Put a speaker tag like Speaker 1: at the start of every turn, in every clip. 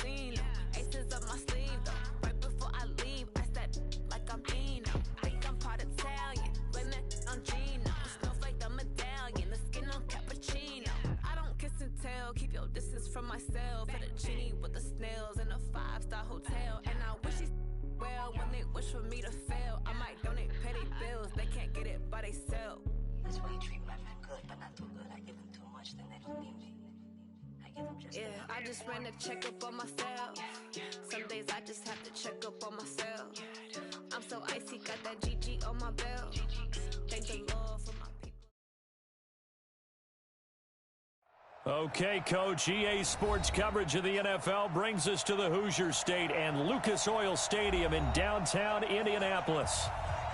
Speaker 1: casino. Aces up my sleeve, though. Right before I leave, I said like I'm Eno. Think I'm part Italian, blame that on Gino. Snowflake the medallion, the skin on cappuccino. I don't kiss and tell, keep your distance from myself. Fettuccine with the snails in a 5-star hotel. And I wish he's well when they wish for me to fail. I might donate petty bills, they can't get it by themselves.
Speaker 2: That's why you treat my friend good, but not too good. I give them too much, then they don't need me. I give them just enough.
Speaker 1: I just ran a checkup on myself. Some days I just have to check up on myself. I'm so icy, got that GG on my belt. Thank the Lord for my people.
Speaker 3: Okay, Coach, EA Sports coverage of the NFL brings us to the Hoosier State and Lucas Oil Stadium in downtown Indianapolis.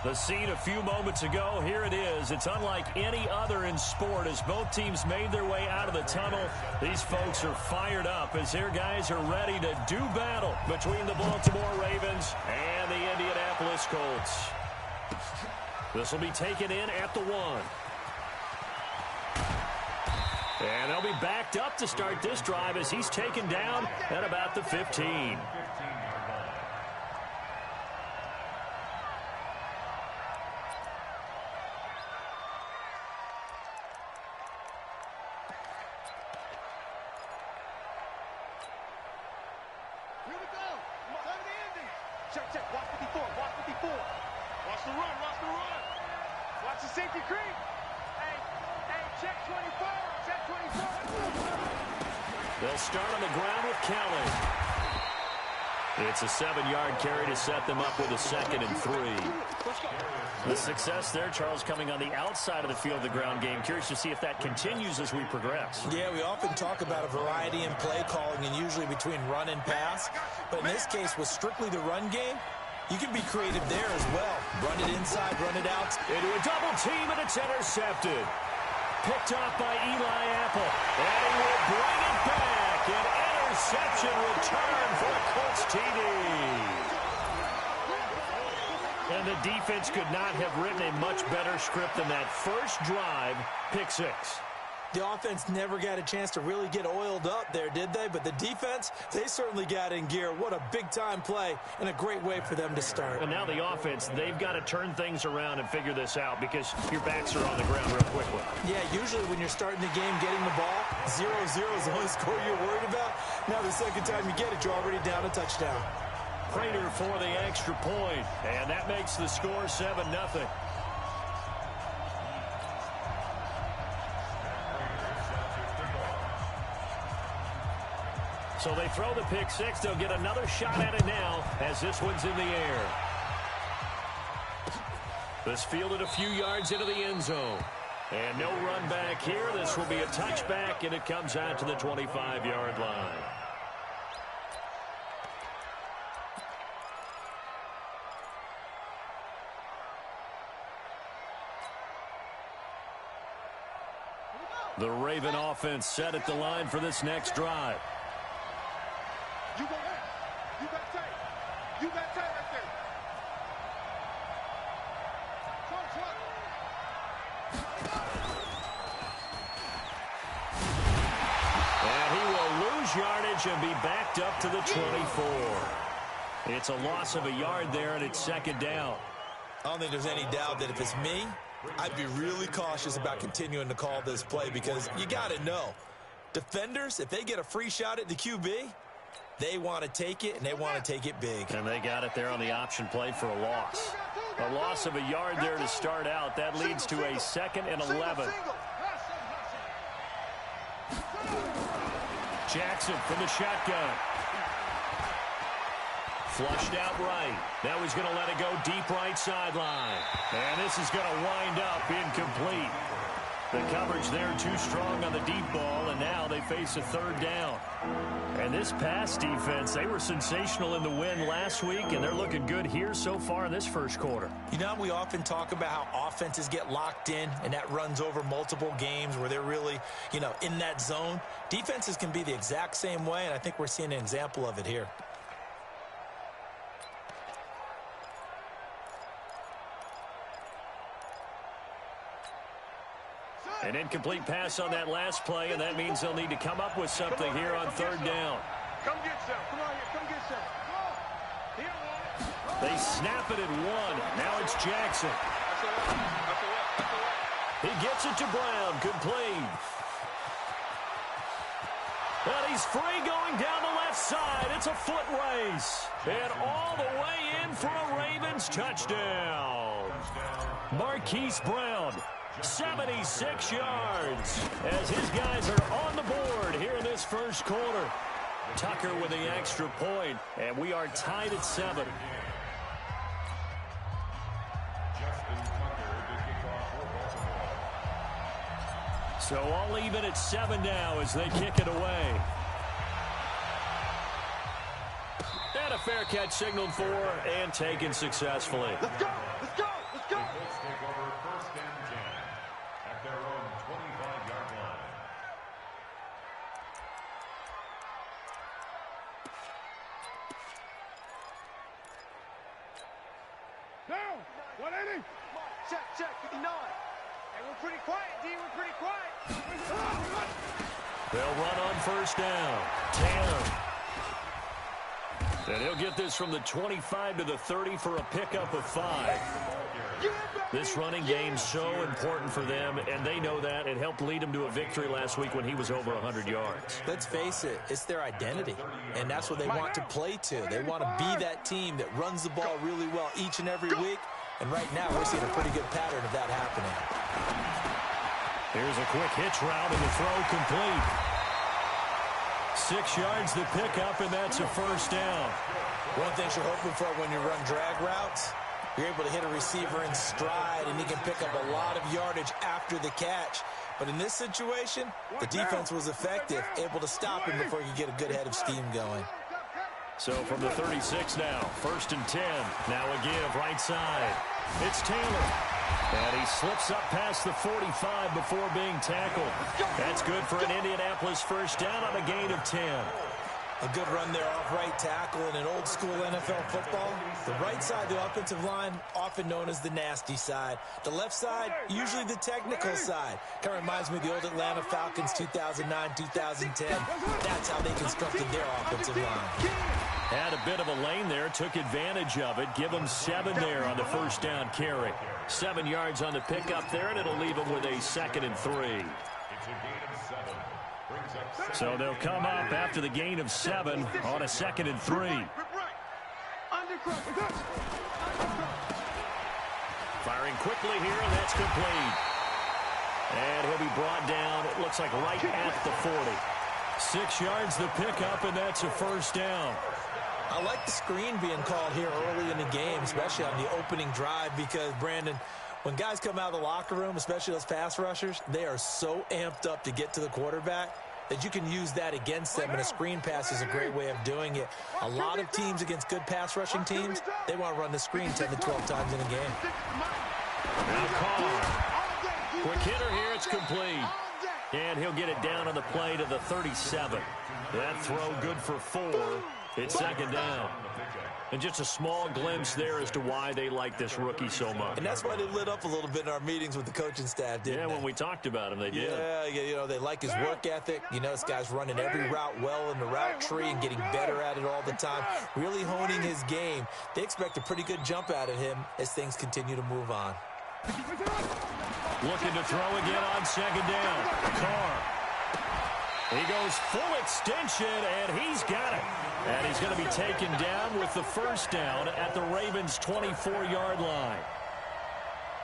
Speaker 3: The scene a few moments ago, here it is. It's unlike any other in sport as both teams made their way out of the tunnel. These folks are fired up as their guys are ready to do battle between the Baltimore Ravens and the Indianapolis Colts. This will be taken in at the 1. And they'll be backed up to start this drive as he's taken down at about the 15.
Speaker 4: Check. Watch 54. Watch 54. Watch the run. Watch the run. Watch the safety creep. Hey, check 24. Check 24.
Speaker 3: They'll start on the ground with Kelly. It's a 7-yard carry to set them up with a 2nd and 3. The success there, Charles, coming on the outside of the field of the ground game. Curious to see if that continues as we progress.
Speaker 5: Yeah, we often talk about a variety in play calling and usually between run and pass. But in this case, with strictly the run game, you can be creative there as well. Run it inside, run it out.
Speaker 3: Into a double team, and it's intercepted. Picked off by Eli Apple. And he will bring it back. An interception return for a Colts TD. And the defense could not have written a much better script than that first drive, pick 6.
Speaker 5: The offense never got a chance to really get oiled up there, did they? But the defense, they certainly got in gear. What a big-time play and a great way for them to start.
Speaker 3: And now the offense, they've got to turn things around and figure this out because your backs are on the ground real quickly.
Speaker 5: Yeah, usually when you're starting the game, getting the ball, 0-0 is the only score you're worried about. Now the second time you get it, you're already down a touchdown.
Speaker 3: Prater for the extra point, and that makes the score 7-0. So they throw the pick 6. They'll get another shot at it now as this one's in the air. This fielded a few yards into the end zone. And no run back here. This will be a touchback, and it comes out to the 25-yard line. The Raven offense set at the line for this next drive.
Speaker 4: You got tight. You got tight right there.
Speaker 3: And he will lose yardage and be backed up to the 24. It's a loss of a yard there, and it's 2nd down.
Speaker 5: I don't think there's any doubt that if it's me, I'd be really cautious about continuing to call this play because you got to know, defenders, if they get a free shot at the QB, they want to take it, and they want to take it big.
Speaker 3: And they got it there on the option play for a loss. A loss of a yard there to start out. That leads to a 2nd and 11. Jackson from the shotgun. Flushed out right. Now he's going to let it go deep right sideline. And this is going to wind up incomplete. The coverage there too strong on the deep ball, and now they face a 3rd down. And this pass defense, they were sensational in the win last week, and they're looking good here so far in this first quarter.
Speaker 5: You know, we often talk about how offenses get locked in, and that runs over multiple games where they're really, in that zone. Defenses can be the exact same way, and I think we're seeing an example of it here.
Speaker 3: An incomplete pass on that last play, and that means they'll need to come up with something here on 3rd down.
Speaker 4: Come get some. Come on here. Come get some. He don't want it.
Speaker 3: They snap it at 1. Now it's Jackson.
Speaker 4: That's a lot. That's a lot. That's a lot.
Speaker 3: He gets it to Brown. Complete. And he's free going down the left side. It's a foot race. And all the way in for a Ravens touchdown. Marquise Brown, 76 yards, as his guys are on the board here in this first quarter. Tucker with the extra point, and we are tied at 7. So all even at 7 now as they kick it away. And a fair catch signaled for and taken successfully.
Speaker 4: Let's go. Let's go. Let's go.
Speaker 6: Colts take over 1st and 10 at their own 25-yard line.
Speaker 4: Down. 180. Check. 59. Hey, we're pretty quiet, D. We're pretty quiet.
Speaker 3: They'll run on 1st down. Taylor. And he'll get this from the 25 to the 30 for a pickup of 5. This running game's so important for them, and they know that. It helped lead them to a victory last week when he was over 100 yards.
Speaker 5: Let's face it, it's their identity, and that's what they want to play to. They want to be that team that runs the ball really well each and every week, and right now we're seeing a pretty good pattern of that happening.
Speaker 3: Here's a quick hitch route, and the throw complete. 6 yards the pickup, and that's a 1st down.
Speaker 5: One thing you're hoping for when you run drag routes, you're able to hit a receiver in stride, and he can pick up a lot of yardage after the catch. But in this situation, the defense was effective, able to stop him before he could get a good head of steam going.
Speaker 3: So from the 36 now, 1st and 10. Now a give right side. It's Taylor. And he slips up past the 45 before being tackled. That's good for an Indianapolis 1st down on a gain of 10.
Speaker 5: A good run there off right tackle in an old-school NFL football. The right side of the offensive line, often known as the nasty side. The left side, usually the technical side. Kind of reminds me of the old Atlanta Falcons 2009, 2010. That's how they constructed their offensive line.
Speaker 3: Had a bit of a lane there, took advantage of it. Give them 7 there on the 1st down carry. 7 yards on the pickup there, and it'll leave them with a 2nd and 3.
Speaker 6: It's a gain of 7.
Speaker 3: So they'll come up after the gain of 7 on a 2nd and 3. Firing quickly here, and that's complete. And he'll be brought down, it looks like right at the 40. 6 yards the pickup, and that's a 1st down.
Speaker 5: I like the screen being called here early in the game, especially on the opening drive, because, Brandon, when guys come out of the locker room, especially those pass rushers, they are so amped up to get to the quarterback that you can use that against them, and a screen pass is a great way of doing it. A lot of teams against good pass rushing teams, they want to run the screen 10 to 12 times in a game.
Speaker 3: Now Carr. Quick hitter here, it's complete. And he'll get it down on the play to the 37. That throw good for 4. It's 2nd down. And just a small glimpse there as to why they like this rookie so much.
Speaker 5: And that's why they lit up a little bit in our meetings with the coaching staff, didn't they?
Speaker 3: Yeah, when we talked about him, they did.
Speaker 5: Yeah, you know, they like his work ethic. You know, this guy's running every route well in the route tree and getting better at it all the time, really honing his game. They expect a pretty good jump out of him as things continue to move on.
Speaker 3: Looking to throw again on 2nd down. Carr. He goes full extension, and he's got it. And he's going to be taken down with the 1st down at the Ravens' 24-yard line.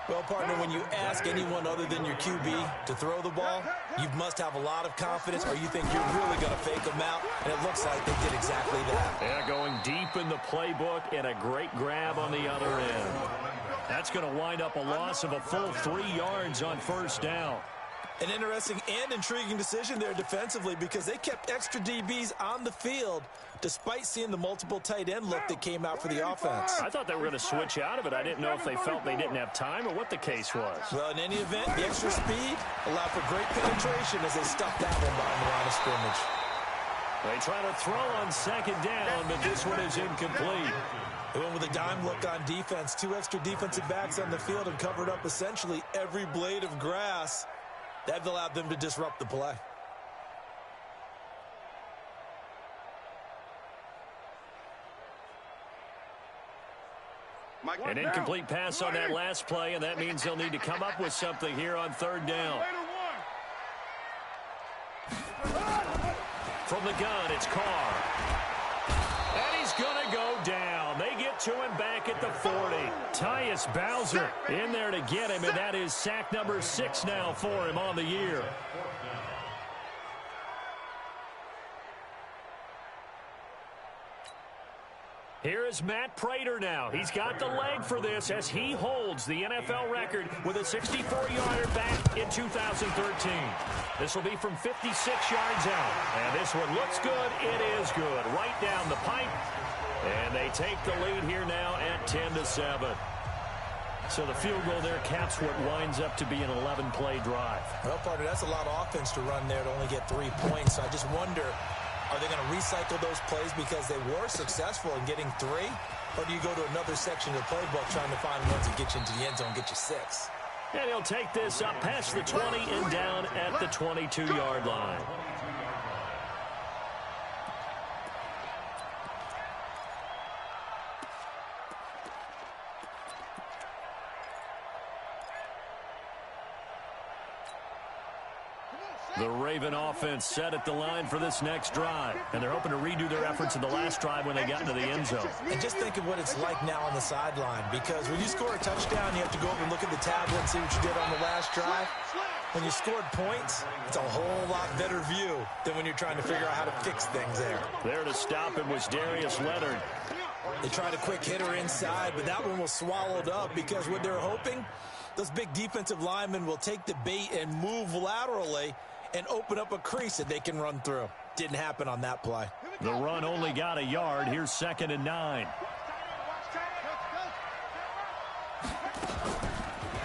Speaker 5: Well, partner, when you ask anyone other than your QB to throw the ball, you must have a lot of confidence, or you think you're really going to fake them out, and it looks like they did exactly that.
Speaker 3: Yeah, going deep in the playbook and a great grab on the other end. That's going to wind up a loss of a full 3 yards on 1st down.
Speaker 5: An interesting and intriguing decision there defensively, because they kept extra DBs on the field despite seeing the multiple tight end look that came out for the offense.
Speaker 3: I thought they were going to switch out of it. I didn't know if they felt they didn't have time or what the case was.
Speaker 5: Well, in any event, the extra speed allowed for great penetration as they stuffed that one behind the line of scrimmage.
Speaker 3: They try to throw on 2nd down, but this one is incomplete.
Speaker 5: They went with a dime look on defense. 2 extra defensive backs on the field and covered up essentially every blade of grass. That allowed them to disrupt the play.
Speaker 3: An incomplete pass on that last play, and that means they'll need to come up with something here on third down. From the gun, it's Carr. And he's going to go down. They get to him back at the 40. Tyus Bowser in there to get him, and that is sack number 6 now for him on the year. Here is Matt Prater now. He's got the leg for this as he holds the NFL record with a 64-yarder back in 2013. This will be from 56 yards out. And this one looks good. It is good. Right down the pipe. And they take the lead here now at 10-7. So the field goal there caps what winds up to be an 11-play drive.
Speaker 5: Well, partner, that's a lot of offense to run there to only get 3 points. So I just wonder, are they going to recycle those plays because they were successful in getting 3? Or do you go to another section of the playbook trying to find ones that get you into the end zone and get you 6?
Speaker 3: And he'll take this up past the 20 and down at the 22-yard line. The Raven offense set at the line for this next drive. And they're hoping to redo their efforts in the last drive when they got into the end zone.
Speaker 5: And just think of what it's like now on the sideline. Because when you score a touchdown, you have to go over and look at the tablet and see what you did on the last drive. When you scored points, it's a whole lot better view than when you're trying to figure out how to fix things there.
Speaker 3: There to stop him was Darius Leonard.
Speaker 5: They tried a quick hitter inside, but that one was swallowed up because what they're hoping, those big defensive linemen will take the bait and move laterally and open up a crease that they can run through. Didn't happen on that play.
Speaker 3: The run only got a yard. Here's 2nd and 9.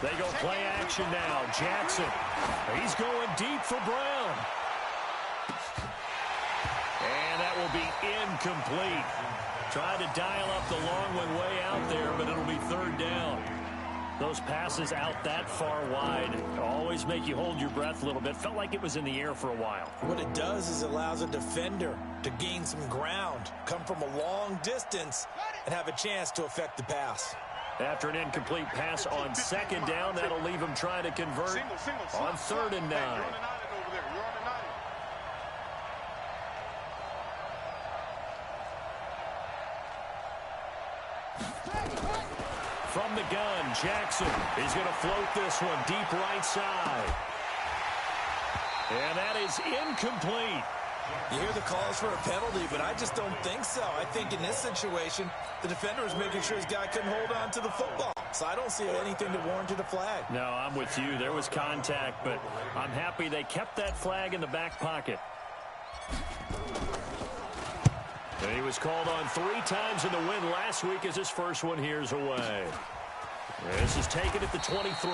Speaker 3: They go play action now. Jackson. He's going deep for Brown. And that will be incomplete. Tried to dial up the long one way out there, but it'll be 3rd down. Those passes out that far wide always make you hold your breath a little bit. Felt like it was in the air for a while.
Speaker 5: What it does is it allows a defender to gain some ground, come from a long distance, and have a chance to affect the pass.
Speaker 3: After an incomplete pass on 2nd down, that'll leave him trying to convert on 3rd and 9. From the gun, Jackson is going to float this one deep right side. And that is incomplete.
Speaker 5: You hear the calls for a penalty, but I just don't think so. I think in this situation, the defender was making sure his guy couldn't hold on to the football. So I don't see anything that warranted a flag.
Speaker 3: No, I'm with you. There was contact, but I'm happy they kept that flag in the back pocket. And he was called on 3 times in the win last week as his first one here's away. This is taken at the 23.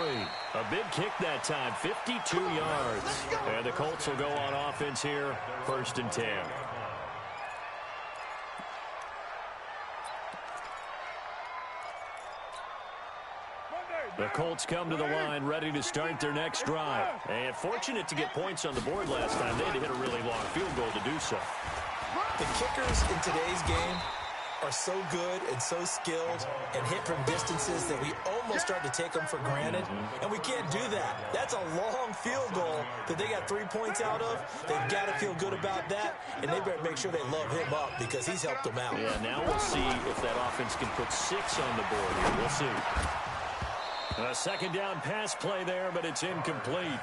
Speaker 3: A big kick that time, 52 yards. And the Colts will go on offense here, 1st and 10. The Colts come to the line ready to start their next drive. And fortunate to get points on the board last time. They had to hit a really long field goal to do so.
Speaker 5: The kickers in today's game are so good and so skilled and hit from distances that we almost start to take them for granted, and we can't do that. That's a long field goal that they got 3 points out of. They've got to feel good about that, and they better make sure they love him up because he's helped them out.
Speaker 3: Yeah, now we'll see if that offense can put 6 on the board here. We'll see. A 2nd down pass play there, but it's incomplete.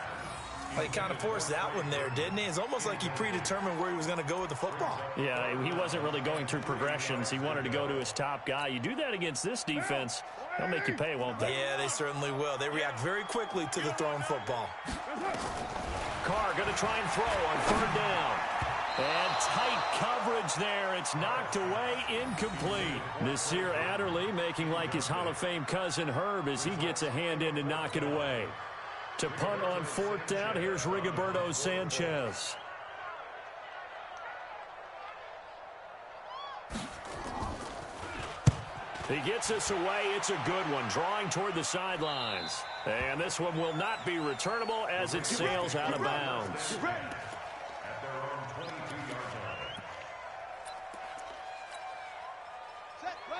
Speaker 5: He kind of forced that one there, didn't he? It's almost like he predetermined where he was going to go with the football.
Speaker 3: Yeah, he wasn't really going through progressions. He wanted to go to his top guy. You do that against this defense, they'll make you pay, won't they?
Speaker 5: Yeah, they certainly will. They react very quickly to the thrown football.
Speaker 3: Carr going to try and throw on 3rd down. And tight coverage there. It's knocked away, incomplete. Nasir Adderley making like his Hall of Fame cousin Herb as he gets a hand in to knock it away. To punt on 4th down, here's Rigoberto Sanchez. He gets us away. It's a good one, drawing toward the sidelines. And this one will not be returnable as it sails out of bounds.
Speaker 6: At their own 22-yard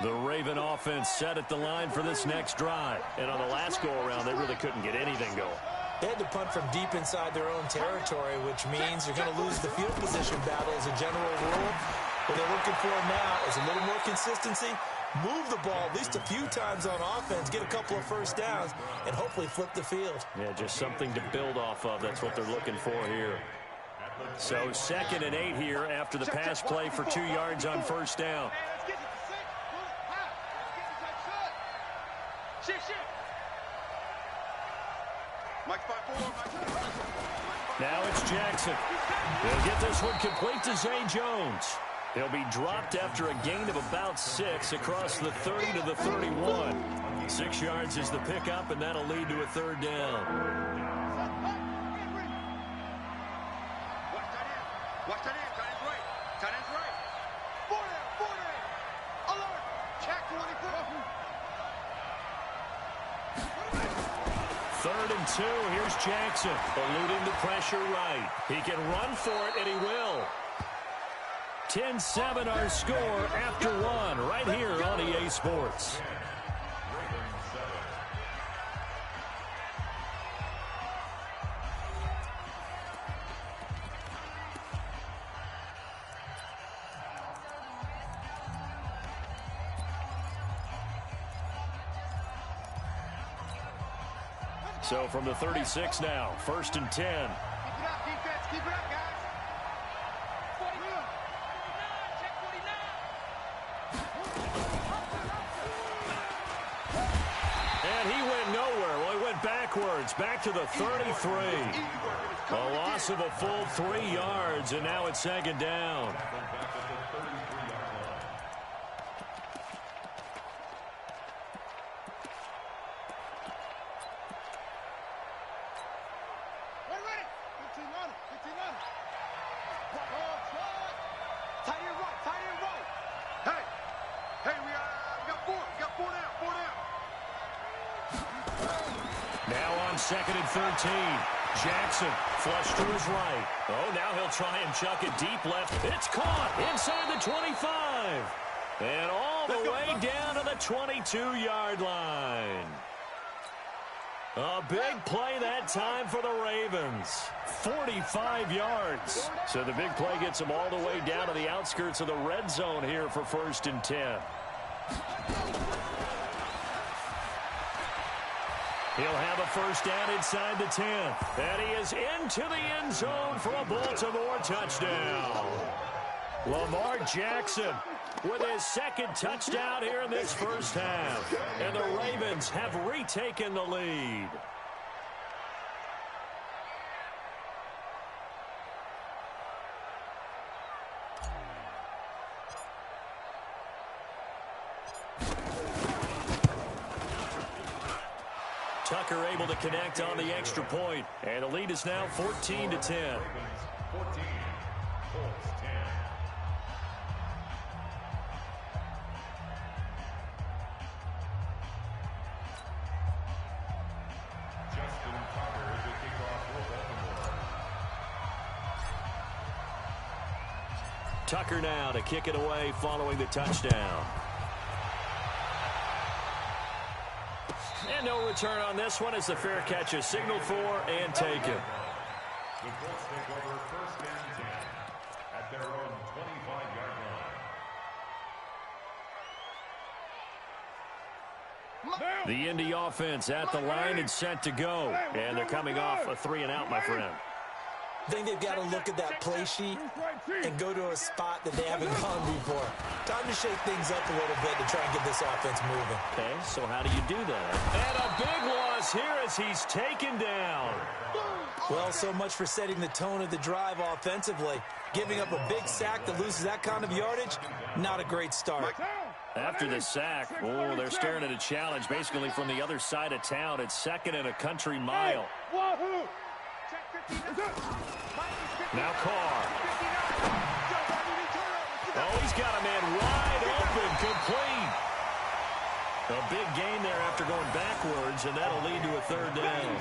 Speaker 6: line.
Speaker 3: The Raven offense set at the line for this next drive. And on the last go-around, they really couldn't get anything going.
Speaker 5: They had to punt from deep inside their own territory, which means you're going to lose the field position battle as a general rule. What they're looking for now is a little more consistency, move the ball at least a few times on offense, get a couple of first downs, and hopefully flip the field.
Speaker 3: Yeah, just something to build off of. That's what they're looking for here. So 2nd and 8 here after the pass play for 2 yards on first down. Now it's Jackson. He'll get this one complete to Zay Jones. He'll be dropped after a gain of about 6 across the 30 to the 31. 6 yards is the pickup, and that'll lead to a 3rd down.
Speaker 4: Watch that in. Tight end's right. Tight end's right. 40. Alert. Check 24.
Speaker 3: 3rd and 2. Here's Jackson. Eluding the pressure right. He can run for it, and he will. 10-7 our score after 1 right here on EA Sports. So from the 36 now, 1st and 10.
Speaker 4: Keep it up, defense. Keep it up, guys. 49. Check 49.
Speaker 3: And he went nowhere. Well, he went backwards, back to the 33. A loss of a full 3 yards, and now it's 2nd down. Now on 2nd and 13. Jackson flush to his right. Oh, now he'll try and chuck it deep left. It's caught inside the 25. And all the way down to the 22-yard line. A big play that time for the Ravens. 45 yards. So the big play gets them all the way down to the outskirts of the red zone here for 1st and 10. He'll have a first down inside the 10. And he is into the end zone for a Baltimore touchdown. Lamar Jackson with his 2nd touchdown here in this first half. And the Ravens have retaken the lead. Tucker able to connect on the extra point. And the lead is now 14-10.
Speaker 6: 14, Colts 10. Justin Tucker is the kickoff for Baltimore.
Speaker 3: Tucker now to kick it away following the touchdown. And no return on this one as the fair catch is signaled for and taken.
Speaker 6: The Colts take over 1st and 10 at their own 25-yard line.
Speaker 3: The Indy offense at the line and set to go. And they're coming off a 3-and-out, my friend.
Speaker 5: I think they've got to look at that play sheet and go to a spot that they haven't gone before. Time to shake things up a little bit to try and get this offense moving.
Speaker 3: Okay, so how do you do that? And a big loss here as he's taken down.
Speaker 5: Well, so much for setting the tone of the drive offensively. Giving up a big sack that loses that kind of yardage, not a great start.
Speaker 3: After the sack, oh, they're staring at a challenge basically from the other side of town. It's 2nd and a country mile. Now Carr. Oh, he's got a man wide open, complete. A big gain there after going backwards, and that'll lead to a third down.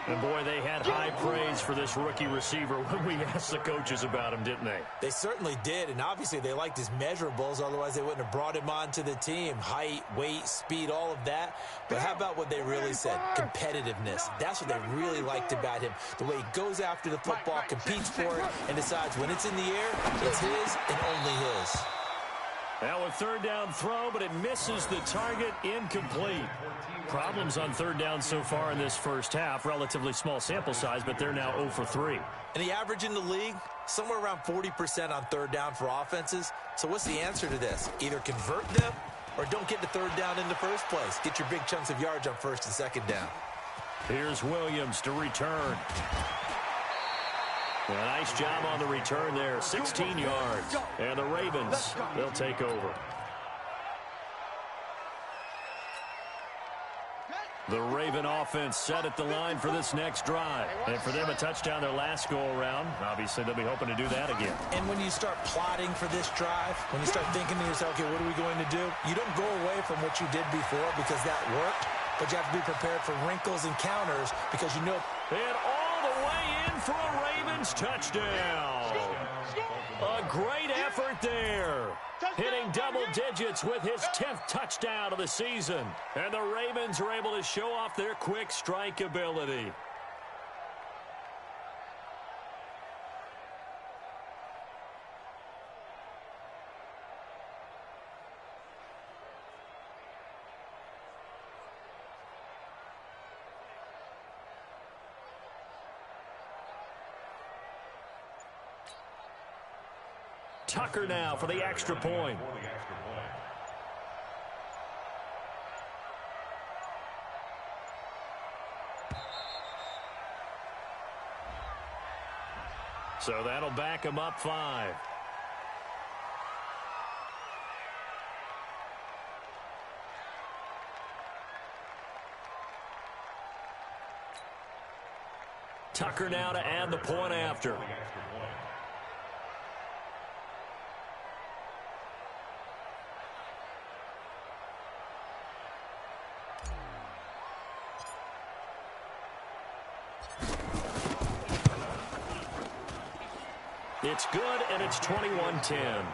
Speaker 3: And, boy, they had high praise for this rookie receiver when we asked the coaches about him, didn't they?
Speaker 5: They certainly did, and obviously they liked his measurables. Otherwise, they wouldn't have brought him onto the team. Height, weight, speed, all of that. But how about what they really said? Competitiveness. That's what they really liked about him. The way he goes after the football, competes for it, and decides when it's in the air, it's his and only his.
Speaker 3: Now a third down throw, but it misses the target, incomplete. Problems on third down so far in this first half. Relatively small sample size, but they're now 0 for 3.
Speaker 5: And the average in the league, somewhere around 40% on third down for offenses. So what's the answer to this? Either convert them or don't get the third down in the first place. Get your big chunks of yards on first and second down.
Speaker 3: Here's Williams to return. A nice job on the return there, 16 yards. And the Ravens, they'll take over. The Raven offense set at the line for this next drive. And for them, a touchdown their last go-around. Obviously, they'll be hoping to do that again.
Speaker 5: And when you start plotting for this drive, when you start thinking to yourself, okay, what are we going to do? You don't go away from what you did before because that worked, but you have to be prepared for wrinkles and counters because you know.
Speaker 3: And all the way in for a Ravens touchdown. A great effort there. Hitting double digits with his 10th touchdown of the season. And the Ravens are able to show off their quick strike ability. Tucker now for the extra point. So that'll back him up 5. Tucker now to add the point after. It's good, and it's 21-10.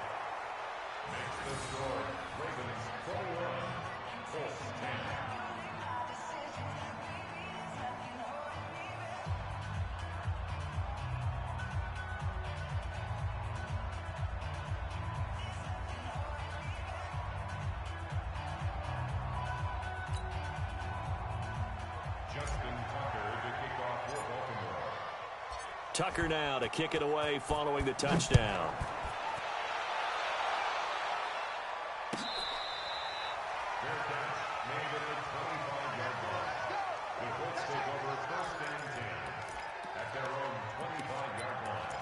Speaker 3: Tucker now to kick it away following the touchdown.
Speaker 6: The Colts take over first and 10 at their own 25-yard line.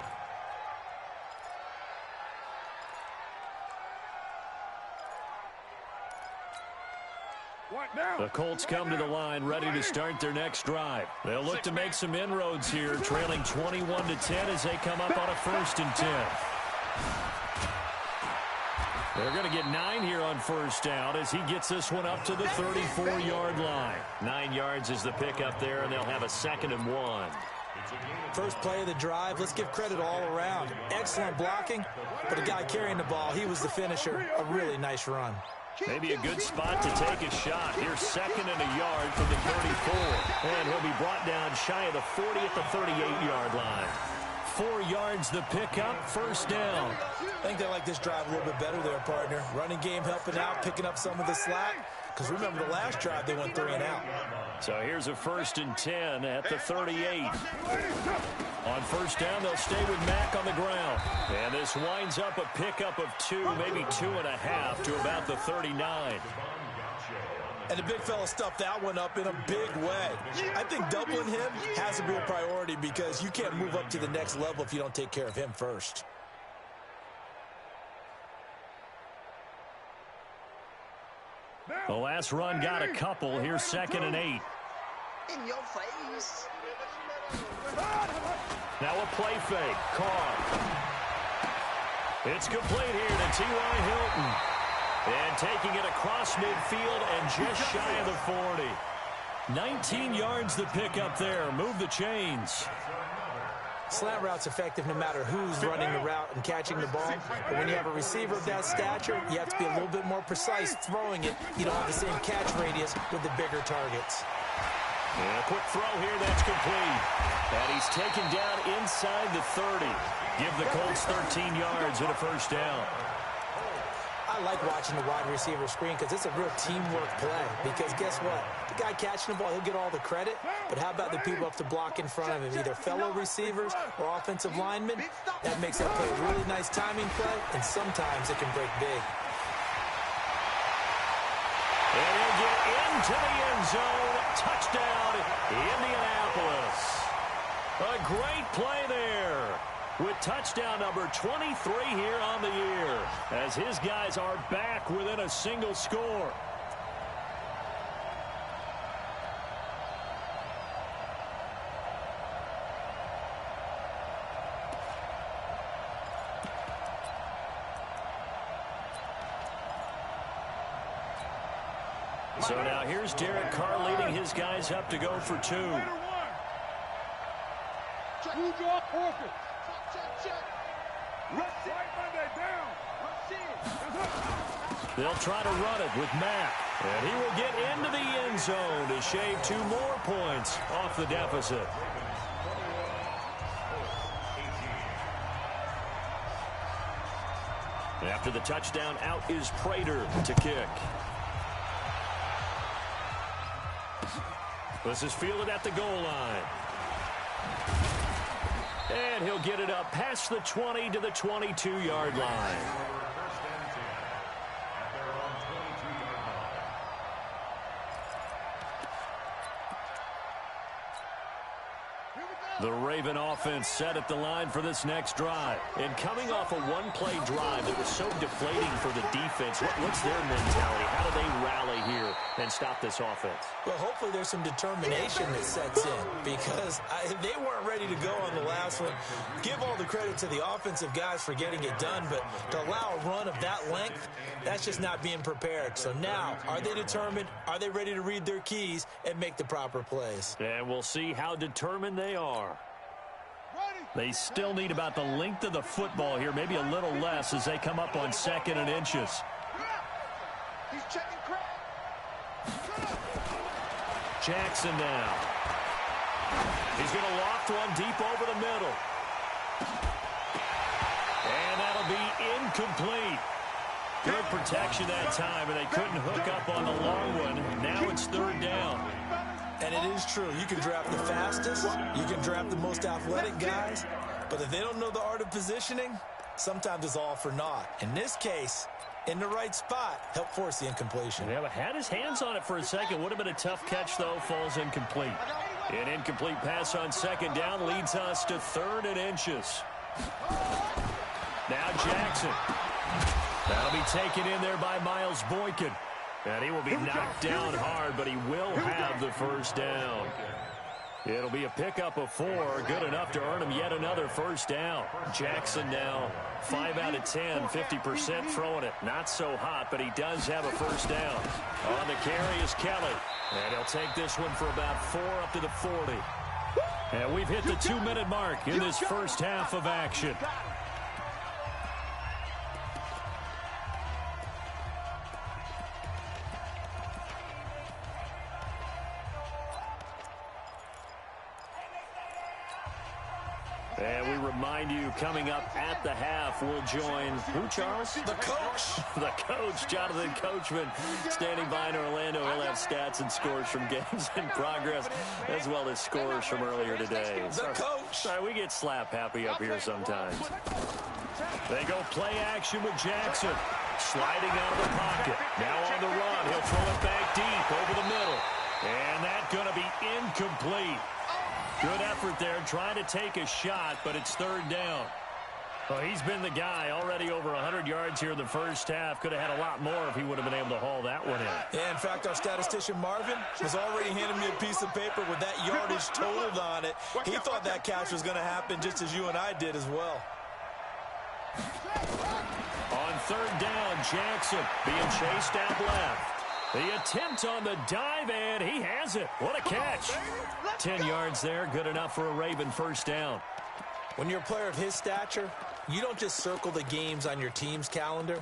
Speaker 3: The Colts come to the line ready to start their next drive. They'll look to make some inroads here, trailing 21-10 as they come up on a 1st and 10. They're going to get 9 here on first down as he gets this one up to the 34-yard line. 9 yards is the pickup there, and they'll have a 2nd and 1.
Speaker 5: First play of the drive, let's give credit all around. Excellent blocking, but a guy carrying the ball, he was the finisher. A really nice run.
Speaker 3: Maybe a good spot to take a shot. Here's 2nd and a yard from the 34. And he'll be brought down shy of the 40 at the 38-yard line. 4 yards the pickup, 1st down.
Speaker 5: I think they like this drive a little bit better there, partner. Running game helping out, picking up some of the slack. Because remember the last drive, they went 3 and out.
Speaker 3: So here's a 1st and 10 at the 38. On first down, they'll stay with Mack on the ground. And this winds up a pickup of 2, maybe 2.5 to about the 39.
Speaker 5: And the big fella stuffed that one up in a big way. I think doubling him has to be a priority because you can't move up to the next level if you don't take care of him first.
Speaker 3: The last run got a couple. Here's 2nd and 8.
Speaker 2: In your face.
Speaker 3: Now a play fake. Carr. It's complete here to T.Y. Hilton. And taking it across midfield and just shy of the 40. 19 yards to pick up there. Move the chains.
Speaker 5: Slant route's effective no matter who's running the route and catching the ball. But when you have a receiver of that stature, you have to be a little bit more precise throwing it. You don't have the same catch radius with the bigger targets.
Speaker 3: And a quick throw here, that's complete. And he's taken down inside the 30. Give the Colts 13 yards and a first down.
Speaker 5: I like watching the wide receiver screen because it's a real teamwork play. Because guess what? The guy catching the ball, he'll get all the credit. But how about the people up to block in front of him, either fellow receivers or offensive linemen? That makes that play a really nice timing play, and sometimes it can break big.
Speaker 3: And he'll get into the end zone. Touchdown, Indianapolis. A great play there, with touchdown number 23 here on the year, as his guys are back within a single score. So now here's Derek Carr leading his guys up to go for two. They'll try to run it with Mack. And he will get into the end zone to shave 2 more points off the deficit. After the touchdown, out is Prater to kick. This is fielded at the goal line. And he'll get it up past the 20 to the 22-yard line. The Raven offense set at the line for this next drive. And coming off a one-play drive that was so deflating for the defense, what's their mentality? How do they rally here and stop this offense?
Speaker 5: Well, hopefully there's some determination that sets in, because they weren't ready to go on the last one. Give all the credit to the offensive guys for getting it done, but to allow a run of that length, that's just not being prepared. So now, are they determined? Are they ready to read their keys and make the proper plays?
Speaker 3: And we'll see how determined they are. They still need about the length of the football here, maybe a little less as they come up on 2nd and inches. Jackson now. He's going to loft one deep over the middle. And that'll be incomplete. Good protection that time, and they couldn't hook up on the long one. Now it's 3rd down.
Speaker 5: And it is true. You can draft the fastest. You can draft the most athletic guys. But if they don't know the art of positioning, sometimes it's all for naught. In this case, in the right spot, help force the incompletion.
Speaker 3: Yeah, but had his hands on it for a second. Would have been a tough catch, though. Falls incomplete. An incomplete pass on 2nd down leads us to 3rd and inches. Now Jackson. That'll be taken in there by Miles Boykin. And he will be knocked down hard, but he will have the first down. It'll be a pickup of 4, good enough to earn him yet another first down. Jackson now 5 out of 10, 50% throwing it. Not so hot, but he does have a first down. On the carry is Kelly. And he'll take this one for about 4 up to the 40. And we've hit the 2-minute mark in this first half of action. And we remind you, coming up at the half, we'll join, who, Charles?
Speaker 5: The coach.
Speaker 3: The coach, Jonathan Coachman, standing by in Orlando. He'll have stats and scores from games in progress, as well as scores from earlier today.
Speaker 5: The coach.
Speaker 3: Sorry, we get slap happy up here sometimes. They go play action with Jackson. Sliding out of the pocket. Now on the run. He'll throw it back deep over the middle. And that's going to be incomplete. Good effort there, trying to take a shot, but it's 3rd down. Well, he's been the guy already over 100 yards here in the first half. Could have had a lot more if he would have been able to haul that one in.
Speaker 5: Yeah, in fact, our statistician Marvin was already handing me a piece of paper with that yardage totaled on it. He thought that catch was going to happen just as you and I did as well.
Speaker 3: On third down. Jackson being chased out left. The attempt on the dive, and he has it. What a catch. 10 yards there, good enough for a Raven first down.
Speaker 5: When you're a player of his stature, you don't just circle the games on your team's calendar.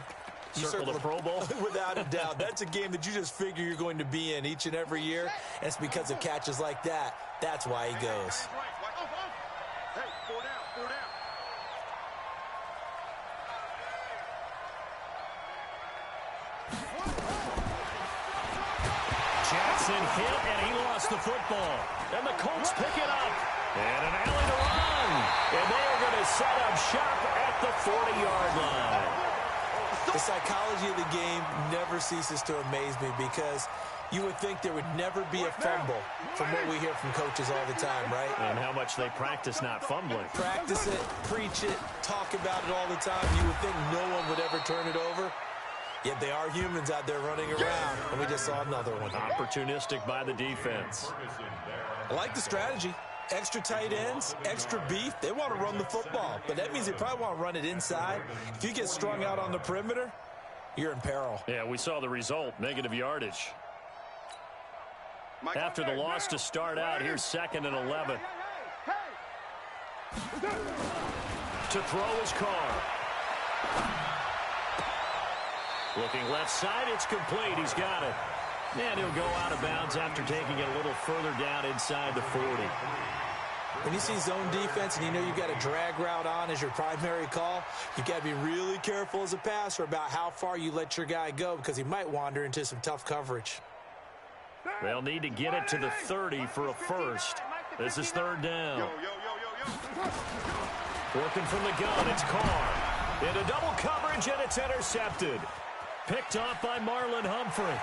Speaker 5: You
Speaker 3: circle the Pro Bowl?
Speaker 5: Without a doubt. That's a game that you just figure you're going to be in each and every year, and it's because of catches like that. That's why he goes.
Speaker 4: Hey, 4 down, 4 down.
Speaker 3: Jackson hit, and he lost the football. And the Colts pick it up. And an alley to run. And they are going to set up shop at the 40-yard line.
Speaker 5: The psychology of the game never ceases to amaze me because you would think there would never be a fumble from what we hear from coaches all the time, right?
Speaker 3: And how much they practice not fumbling.
Speaker 5: Practice it, preach it, talk about it all the time. You would think no one would ever turn it over. Yet they are humans out there running around, and we just saw another one.
Speaker 3: Opportunistic by the defense.
Speaker 5: I like the strategy. Extra tight ends, extra beef. They want to run the football, but that means they probably want to run it inside. If you get strung out on the perimeter, you're in peril.
Speaker 3: Yeah, we saw the result, negative yardage. After the loss to start out, here's 2nd and 11. To throw is Carr. Looking left side, it's complete. He's got it. And he'll go out of bounds after taking it a little further down inside the 40.
Speaker 5: When you see zone defense and you know you've got a drag route on as your primary call, you've got to be really careful as a passer about how far you let your guy go because he might wander into some tough coverage.
Speaker 3: They'll need to get it to the 30 for a first. This is 3rd down. Working from the gun, it's Carr. Into double coverage, and it's intercepted. Picked off by Marlon Humphrey.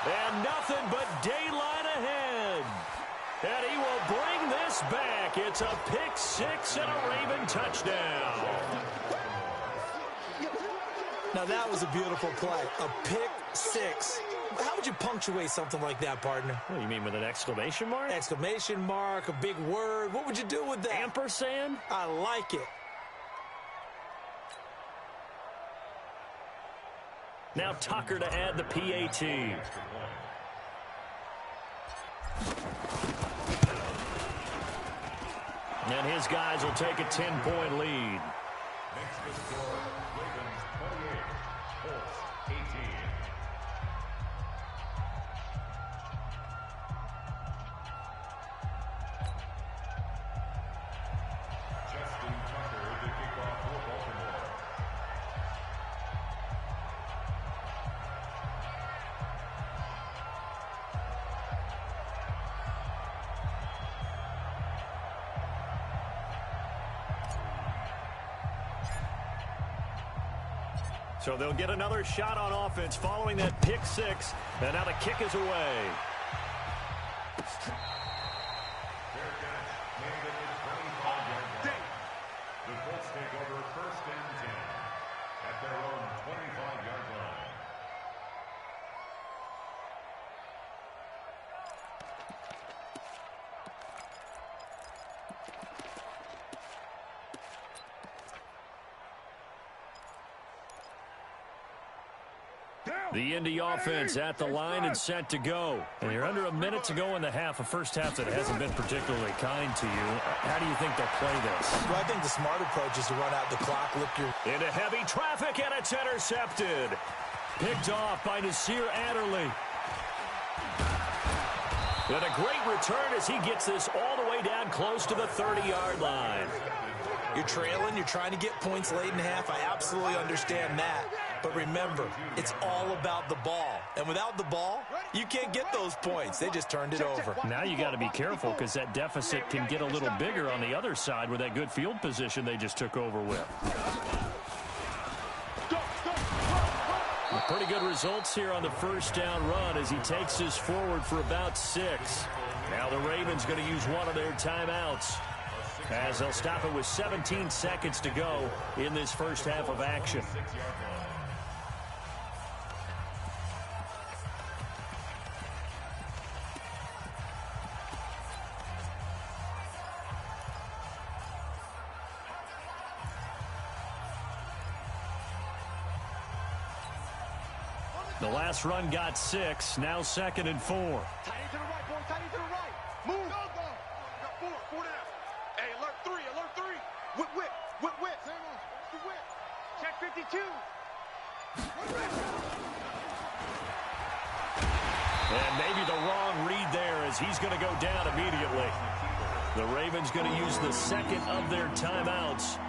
Speaker 3: And nothing but daylight ahead. And he will bring this back. It's a pick 6 and a Raven touchdown.
Speaker 5: Now that was a beautiful play. A pick 6. How would you punctuate something like that, partner?
Speaker 3: What do you mean, with an exclamation mark?
Speaker 5: Exclamation mark, a big word. What would you do with that?
Speaker 3: Ampersand?
Speaker 5: I like it.
Speaker 3: Now Tucker to add the PAT. And his guys will take a 10-point lead.
Speaker 6: Next to score, Ravens 28, Colts 18. Justin Tucker to kick off for Baltimore.
Speaker 3: So they'll get another shot on offense following that pick 6. And now the kick is away.
Speaker 6: Fair catch, made at the 25-yard line. The Colts take over 1st and 10 at their own 25-yard line.
Speaker 3: The Indy offense at the line and set to go. And you're under a minute to go in the half, a first half that hasn't been particularly kind to you. How do you think they'll play this?
Speaker 5: Well, I think the smart approach is to run out the clock, lift your...
Speaker 3: Into heavy traffic, and it's intercepted. Picked off by Nasir Adderley. And a great return as he gets this all the way down close to the 30-yard line.
Speaker 5: You're trailing, you're trying to get points late in half. I absolutely understand that. But remember, it's all about the ball. And without the ball, you can't get those points. They just turned it over.
Speaker 3: Now you got to be careful because that deficit can get a little bigger on the other side with that good field position they just took over with. Pretty good results here on the first down run as he takes this forward for about 6. Now the Ravens going to use one of their timeouts as they'll stop it with 17 seconds to go in this first half of action. The last run got 6. Now 2nd and 4.
Speaker 4: Tight end to the right, boy. Tight end to the right. Move. Go, go. We got 4 down. Hey, alert 3, alert 3. Whip, whip, whip, whip. Watch the whip. Check 52.
Speaker 3: And maybe the wrong read there as he's going to go down immediately. The Ravens going to use the second of their timeouts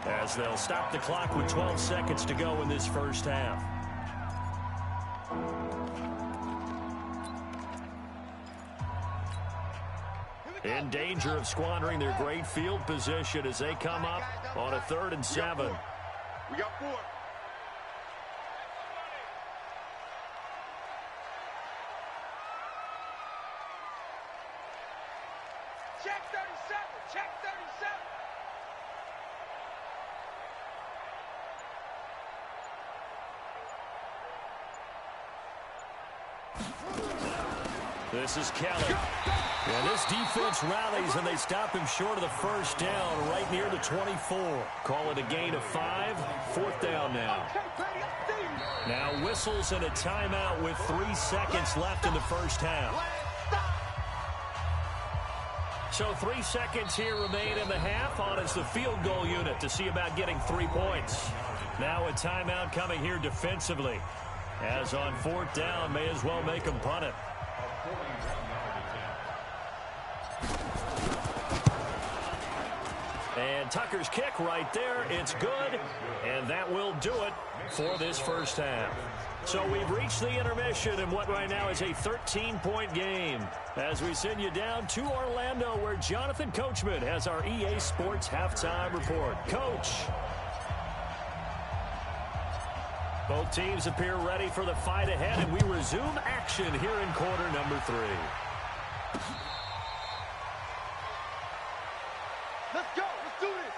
Speaker 3: as they'll stop the clock with 12 seconds to go in this first half. In danger of squandering their great field position as they come up on a 3rd and 7.
Speaker 4: We got 4. Check 37. Check 37.
Speaker 3: This is Kelly. And this defense rallies, and they stop him short of the first down right near the 24. Call it a gain of 5. 4th down now. Now whistles and a timeout with 3 seconds left in the first half. So 3 seconds here remain in the half. On is the field goal unit to see about getting 3 points. Now a timeout coming here defensively. As on 4th down, may as well make him punt it. And Tucker's kick right there. It's good. And that will do it for this first half. So we've reached the intermission in what right now is a 13-point game as we send you down to Orlando where Jonathan Coachman has our EA Sports halftime report. Coach. Both teams appear ready for the fight ahead, and we resume action here in quarter number 3.
Speaker 4: Let's go. Let's do this.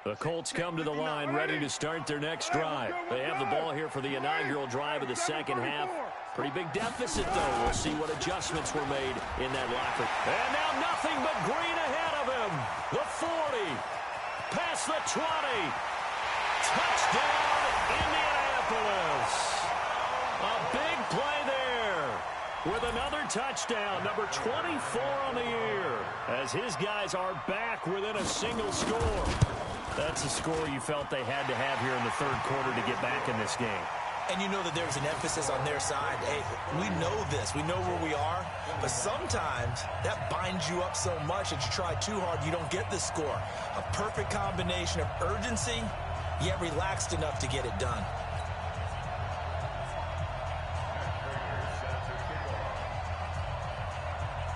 Speaker 3: The Colts come to the line ready to start their next drive. They have the ball here for the inaugural drive of the second half. Pretty big deficit, though. We'll see what adjustments were made in that locker. And now nothing but green ahead of him. The 40. Past the 20. Touchdown, Indianapolis. A big play there with another touchdown, number 24 on the year, as his guys are back within a single score. That's a score you felt they had to have here in the 3rd quarter to get back in this game.
Speaker 5: And you know that there's an emphasis on their side. Hey, we know this. We know where we are. But sometimes that binds you up so much that you try too hard, you don't get the score. A perfect combination of urgency, yet relaxed enough to get it done.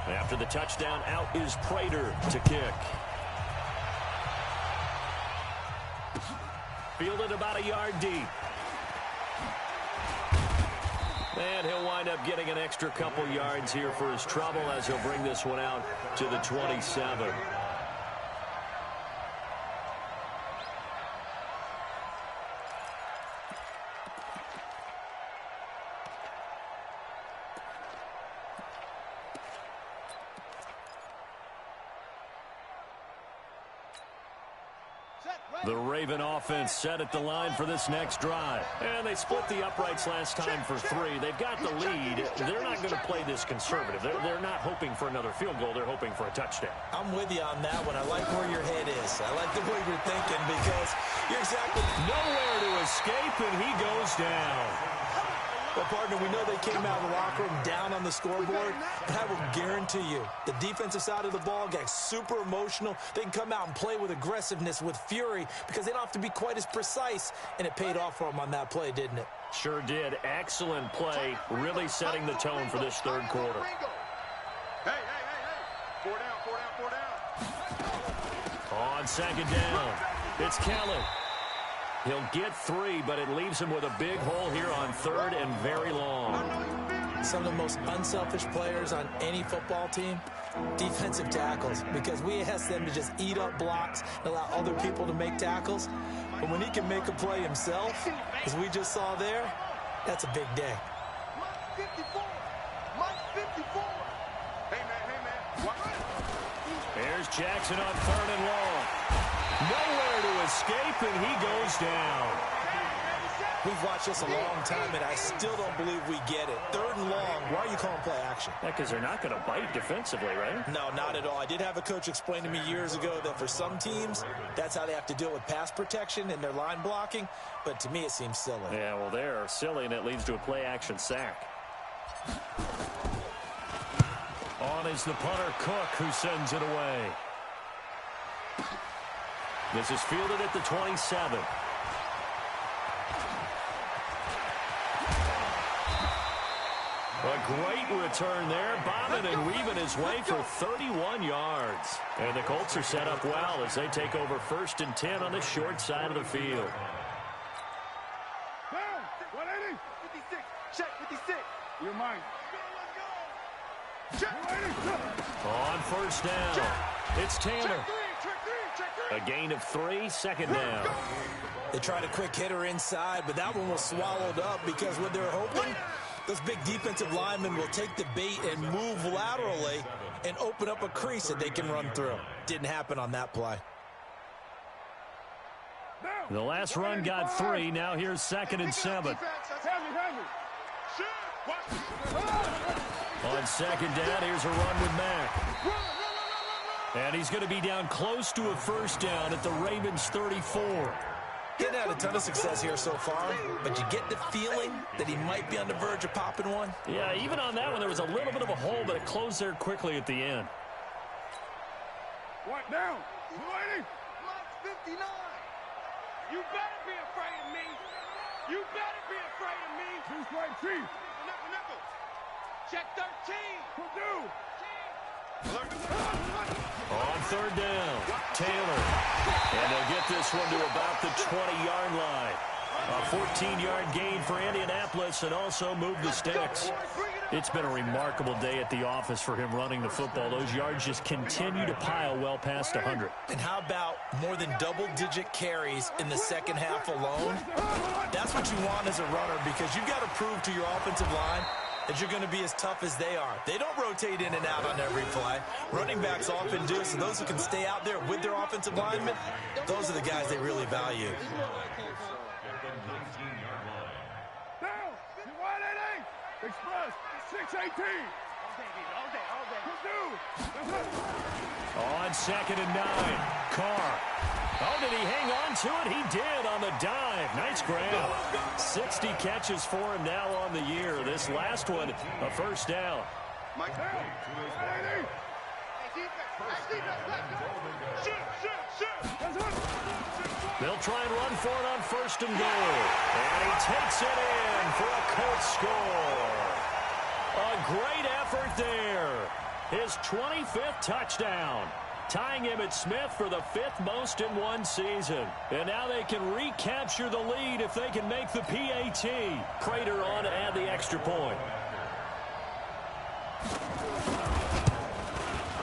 Speaker 3: After the touchdown, out is Prater to kick. Fielded about a yard deep. And he'll wind up getting an extra couple yards here for his trouble as he'll bring this one out to the 27. The Raven offense set at the line for this next drive. And they split the uprights last time for 3. They've got the lead. They're not going to play this conservative. They're not hoping for another field goal. They're hoping for a touchdown.
Speaker 5: I'm with you on that one. I like where your head is. I like the way you're thinking because you're exactly
Speaker 3: nowhere to escape, and he goes down.
Speaker 5: Well, partner, we know they came out of the locker room down on the scoreboard, but I will guarantee you the defensive side of the ball got super emotional. They can come out and play with aggressiveness, with fury, because they don't have to be quite as precise, and it paid off for them on that play, didn't it?
Speaker 3: Sure did. Excellent play, really setting the tone for this 3rd quarter.
Speaker 4: Hey. 4 down.
Speaker 3: On 2nd down, it's Kelly. He'll get 3, but it leaves him with a big hole here on 3rd and very long.
Speaker 5: Some of the most unselfish players on any football team, defensive tackles, because we ask them to just eat up blocks and allow other people to make tackles. But when he can make a play himself, as we just saw there, that's a big day.
Speaker 4: 54. Mike 54. Hey, man. Watch it.
Speaker 3: Here's Jackson on 3rd and long. Nowhere to escape, and he goes down.
Speaker 5: We've watched this a long time, and I still don't believe we get it. 3rd and long, why are you calling play action?
Speaker 3: Yeah, because they're not going to bite defensively, right?
Speaker 5: No, not at all. I did have a coach explain to me years ago that for some teams, that's how they have to deal with pass protection and their line blocking, but to me it seems silly.
Speaker 3: Yeah, well, they're silly, and it leads to a play-action sack. On is the punter, Cook, who sends it away. This is fielded at the 27. A great return there, bobbing and weaving his way for 31 yards. And the Colts are set up well as they take over 1st and 10 on the short side of the field.
Speaker 4: Down. 180. 56. Check 56. You're mine. Check.
Speaker 3: On 1st down, it's Taylor. A gain of 3, 2nd down.
Speaker 5: They tried a quick hitter inside, but that one was swallowed up because what they're hoping, those big defensive linemen will take the bait and move laterally and open up a crease that they can run through. Didn't happen on that play.
Speaker 3: The last run got 3. Now here's 2nd and 7. On 2nd down, here's a run with Mack. And he's going to be down close to a 1st down at the Ravens' 34.
Speaker 5: He hasn't had a ton of success here so far, but you get the feeling that he might be on the verge of popping one.
Speaker 3: Yeah, even on that one, there was a little bit of a hole, but it closed there quickly at the end.
Speaker 4: What down? 280. Mike 59. You better be afraid of me. You better be afraid of me. 2 strike chief. Knuckle. Check 13. Will do.
Speaker 3: On 3rd down, Taylor. And they'll get this one to about the 20-yard line. A 14-yard gain for Indianapolis and also move the sticks. It's been a remarkable day at the office for him running the football. Those yards just continue to pile well past 100.
Speaker 5: And how about more than double-digit carries in the second half alone? That's what you want as a runner because you've got to prove to your offensive line that you're going to be as tough as they are. They don't rotate in and out on every play. Running backs often do, so those who can stay out there with their offensive linemen, those are the guys they really value.
Speaker 4: Down. 180. Express. 618. Will do.
Speaker 3: On 2nd and 9, Carr. Oh, did he hang on to it? He did on the dive. Nice grab. 60 catches for him now on the year. This last one, a 1st down.
Speaker 4: Mike down. 180.
Speaker 3: They'll try and run for it on 1st and goal. And he takes it in for a Colts score. A great effort there. His 25th touchdown. Tying him at Smith for the 5th most in one season. And now they can recapture the lead if they can make the PAT. Prater on to add the extra point.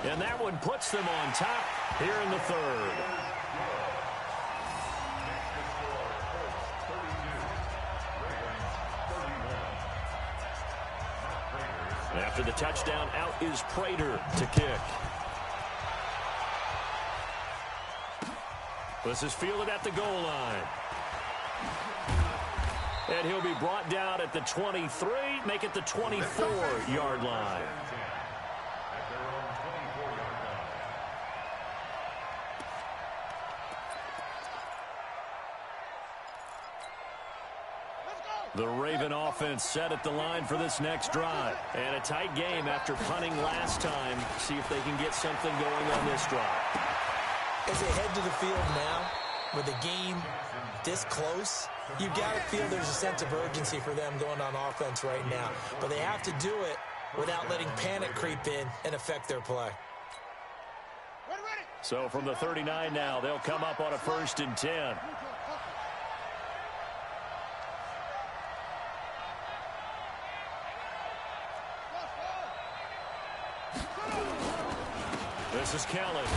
Speaker 3: And that one puts them on top here in the 3rd. After the touchdown, out is Prater to kick. This is fielded at the goal line. And he'll be brought down at the 23, make it the 24-yard line. The Raven offense set at the line for this next drive. And a tight game after punting last time. See if they can get something going on this drive.
Speaker 5: As they head to the field now, with the game this close, you've got to feel there's a sense of urgency for them going on offense right now. But they have to do it without letting panic creep in and affect their play.
Speaker 3: So from the 39 now, they'll come up on a 1st and 10. This is Kelly.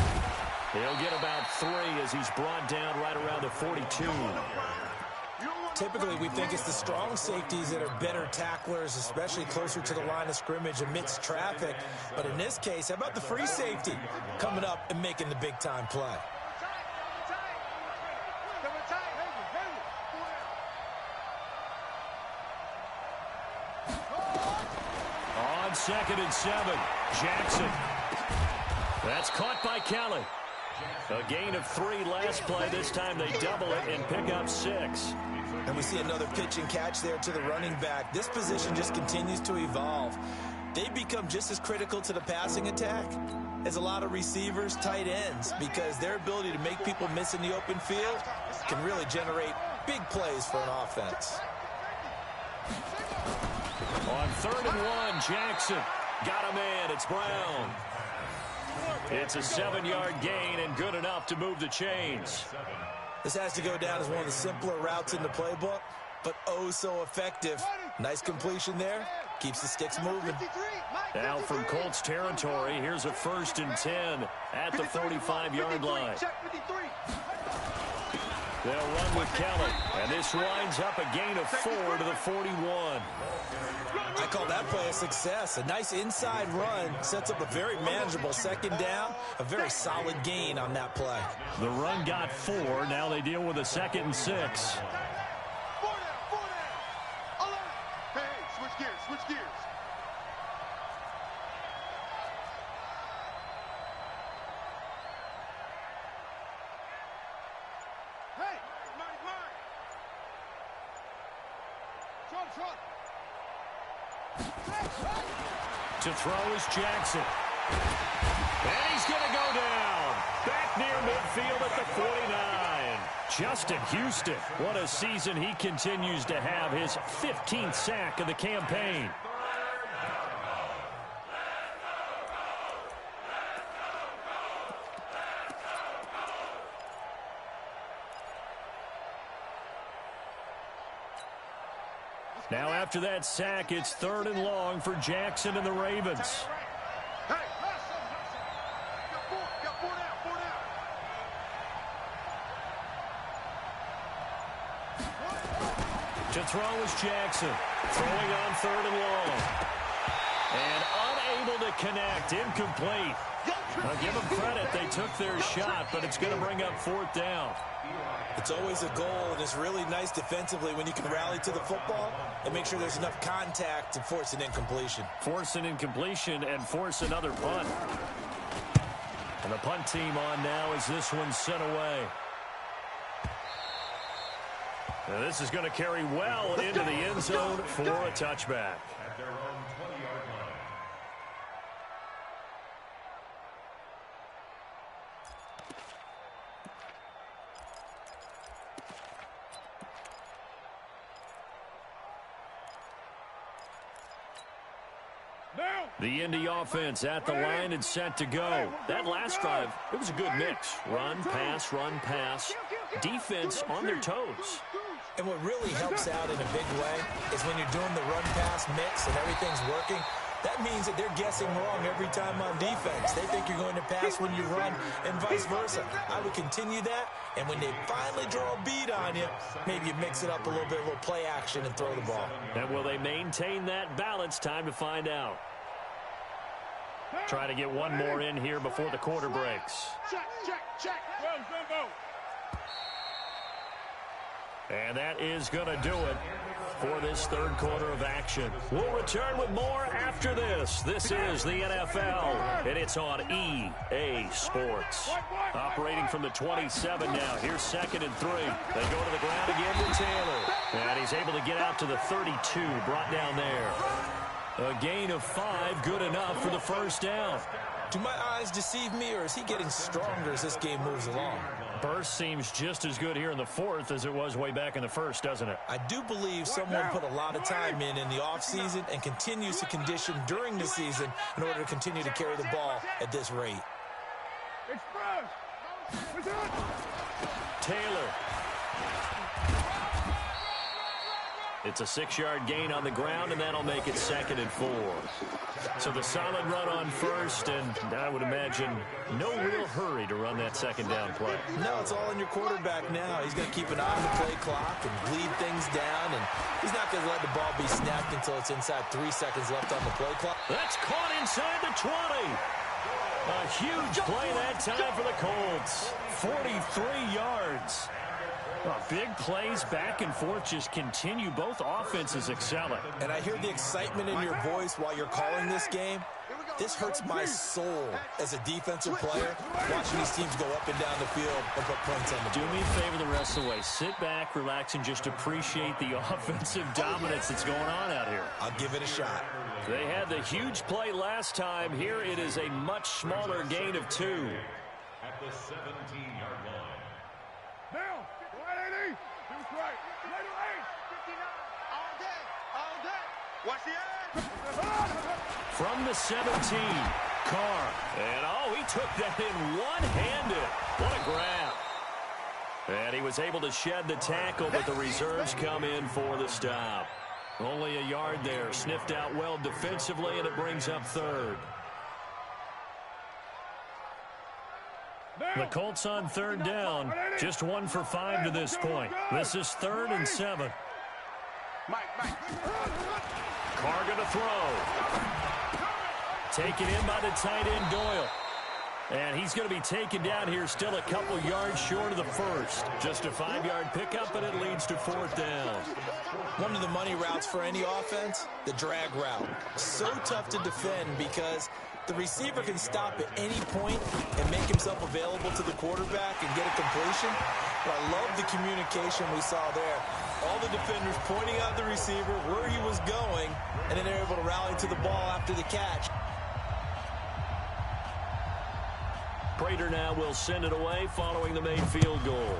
Speaker 3: He'll get about 3 as he's brought down right around the 42.
Speaker 4: You don't want
Speaker 5: typically we think it's the strong safeties that are better tacklers, especially closer to the line of scrimmage amidst traffic. But in this case, how about the free safety coming up and making the big-time play?
Speaker 3: On 2nd and 7, Jackson. That's caught by Kelly. A gain of 3 last play. This time they double it and pick up 6.
Speaker 5: And we see another pitch and catch there to the running back. This position just continues to evolve. They become just as critical to the passing attack as a lot of receivers, tight ends, because their ability to make people miss in the open field can really generate big plays for an offense.
Speaker 3: On 3rd and 1, Jackson. Got a man. It's Brown. It's a 7-yard gain and good enough to move the chains.
Speaker 5: This has to go down as one of the simpler routes in the playbook, but oh so effective. Nice completion there. Keeps the sticks moving.
Speaker 3: Now from Colts territory, here's a 1st and 10 at the 45-yard line. They'll run with Kelly, and this winds up a gain of 4 to the 41.
Speaker 5: I call that play a success. A nice inside run sets up a very manageable 2nd down, a very solid gain on that play.
Speaker 3: The run got 4. Now they deal with a 2nd and 6.
Speaker 4: 4 down, 4 down. Hey, switch gears, switch gears. Hey, mine. Trot.
Speaker 3: To throw is Jackson. And he's going to go down. Back near midfield at the 49. Justin Houston, what a season he continues to have. His 15th sack of the campaign. Now after that sack, it's 3rd and long for Jackson and the Ravens.
Speaker 4: Hey, got 4 down.
Speaker 3: To throw is Jackson. Throwing on 3rd and long. And unable to connect. Incomplete. Now give them credit. They took their shot, but it's going to bring up 4th down.
Speaker 5: It's always a goal, and it's really nice defensively when you can rally to the football and make sure there's enough contact to force an incompletion.
Speaker 3: Force an incompletion and force another punt. And the punt team on now as this one's sent away. Now this is going to carry well into the end zone for a touchback.
Speaker 6: At their own 20-yard line.
Speaker 3: The Indy offense at the line and set to go. That last drive, it was a good mix. Run, pass. Defense on their toes.
Speaker 5: And what really helps out in a big way is when you're doing the run-pass mix and everything's working, that means that they're guessing wrong every time on defense. They think you're going to pass when you run and vice versa. I would continue that, and when they finally draw a bead on you, maybe you mix it up a little bit, a little play action and throw the ball.
Speaker 3: And will they maintain that balance? Time to find out. Try to get one more in here before the quarter breaks.
Speaker 4: Check.
Speaker 3: And that is going to do it for this 3rd quarter of action. We'll return with more after this. This is the NFL, and it's on EA Sports. Operating from the 27 now. Here's 2nd and 3. They go to the ground again with Taylor. And he's able to get out to the 32, brought down there. A gain of 5, good enough for the 1st down.
Speaker 5: Do my eyes deceive me, or is he getting stronger as this game moves along?
Speaker 3: Burst seems just as good here in the 4th as it was way back in the 1st, doesn't it?
Speaker 5: I do believe someone put a lot of time in the offseason and continues to condition during the season in order to continue to carry the ball at this rate.
Speaker 3: Taylor. It's a 6-yard gain on the ground, and that'll make it 2nd and 4. So the solid run on first, and I would imagine no real hurry to run that 2nd down play.
Speaker 5: No, it's all in your quarterback now. He's going to keep an eye on the play clock and bleed things down, and he's not going to let the ball be snapped until it's inside 3 seconds left on the play clock.
Speaker 3: That's caught inside the 20. A huge play that time for the Colts. 43 yards. Well, big plays back and forth just continue. Both offenses excelling.
Speaker 5: And I hear the excitement in your voice while you're calling this game. This hurts my soul as a defensive player, watching these teams go up and down the field and put points on the board.
Speaker 3: Do me a favor the rest of the way. Sit back, relax, and just appreciate the offensive dominance that's going on out here.
Speaker 5: I'll give it a shot.
Speaker 3: They had the huge play last time. Here it is a much smaller gain of 2.
Speaker 6: At the 17-yard line.
Speaker 4: Now, 180. That's right. 180. 59. All day. All day. Watch the edge.
Speaker 3: From the 17, Carr. And, oh, he took that in one-handed. What a grab. And he was able to shed the tackle, but the reserves come in for the stop. Only a yard there. Sniffed out well defensively, and it brings up 3rd. The Colts on 3rd down. Just 1 for 5 to this point. This is 3rd and 7. Carr going to throw. Taken in by the tight end, Doyle. And he's going to be taken down here still a couple yards short of the first. Just a 5-yard pickup, and it leads to 4th down.
Speaker 5: One of the money routes for any offense, the drag route. So tough to defend because the receiver can stop at any point and make himself available to the quarterback and get a completion. But I love the communication we saw there. All the defenders pointing out the receiver, where he was going, and then they're able to rally to the ball after the catch.
Speaker 3: Prater now will send it away following the made field goal.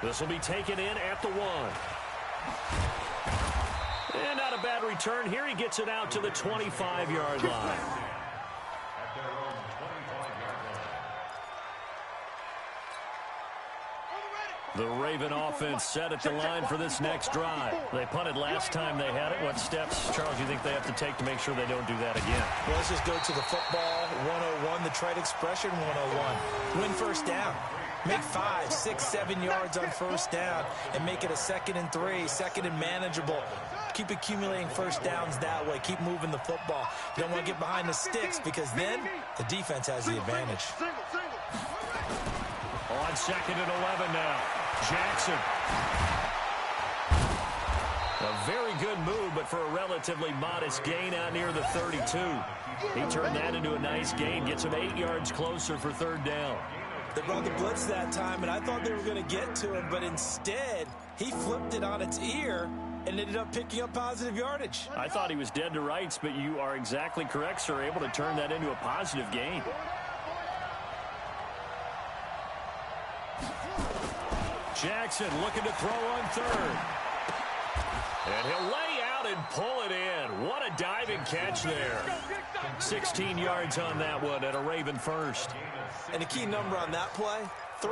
Speaker 3: This will be taken in at the 1. And not a bad return here. He gets it out to the 25-yard line.
Speaker 6: At their own 25-yard line.
Speaker 3: The Raven offense set at the line for this next drive. They punted last time they had it. What steps, Charles, do you think they have to take to make sure they don't do that again?
Speaker 5: Well, let's just go to the football 101, the trite expression 101. Win first down. Make 5, 6, 7 yards on first down and make it a 2nd and 3, 2nd and manageable. Keep accumulating first downs that way. Keep moving the football. You don't want to get behind the sticks because then the defense has the advantage.
Speaker 3: On 2nd and 11 now. Jackson. A very good move, but for a relatively modest gain out near the 32. He turned that into a nice gain. Gets him 8 yards closer for 3rd down.
Speaker 5: They brought the blitz that time, and I thought they were going to get to him, but instead, he flipped it on its ear and ended up picking up positive yardage.
Speaker 3: I thought he was dead to rights, but you are exactly correct, sir. Able to turn that into a positive gain. Jackson looking to throw on 3rd. And he'll lay out and pull it in. What a diving catch there. 16 yards on that one and a Raven first.
Speaker 5: And the key number on that play, 3.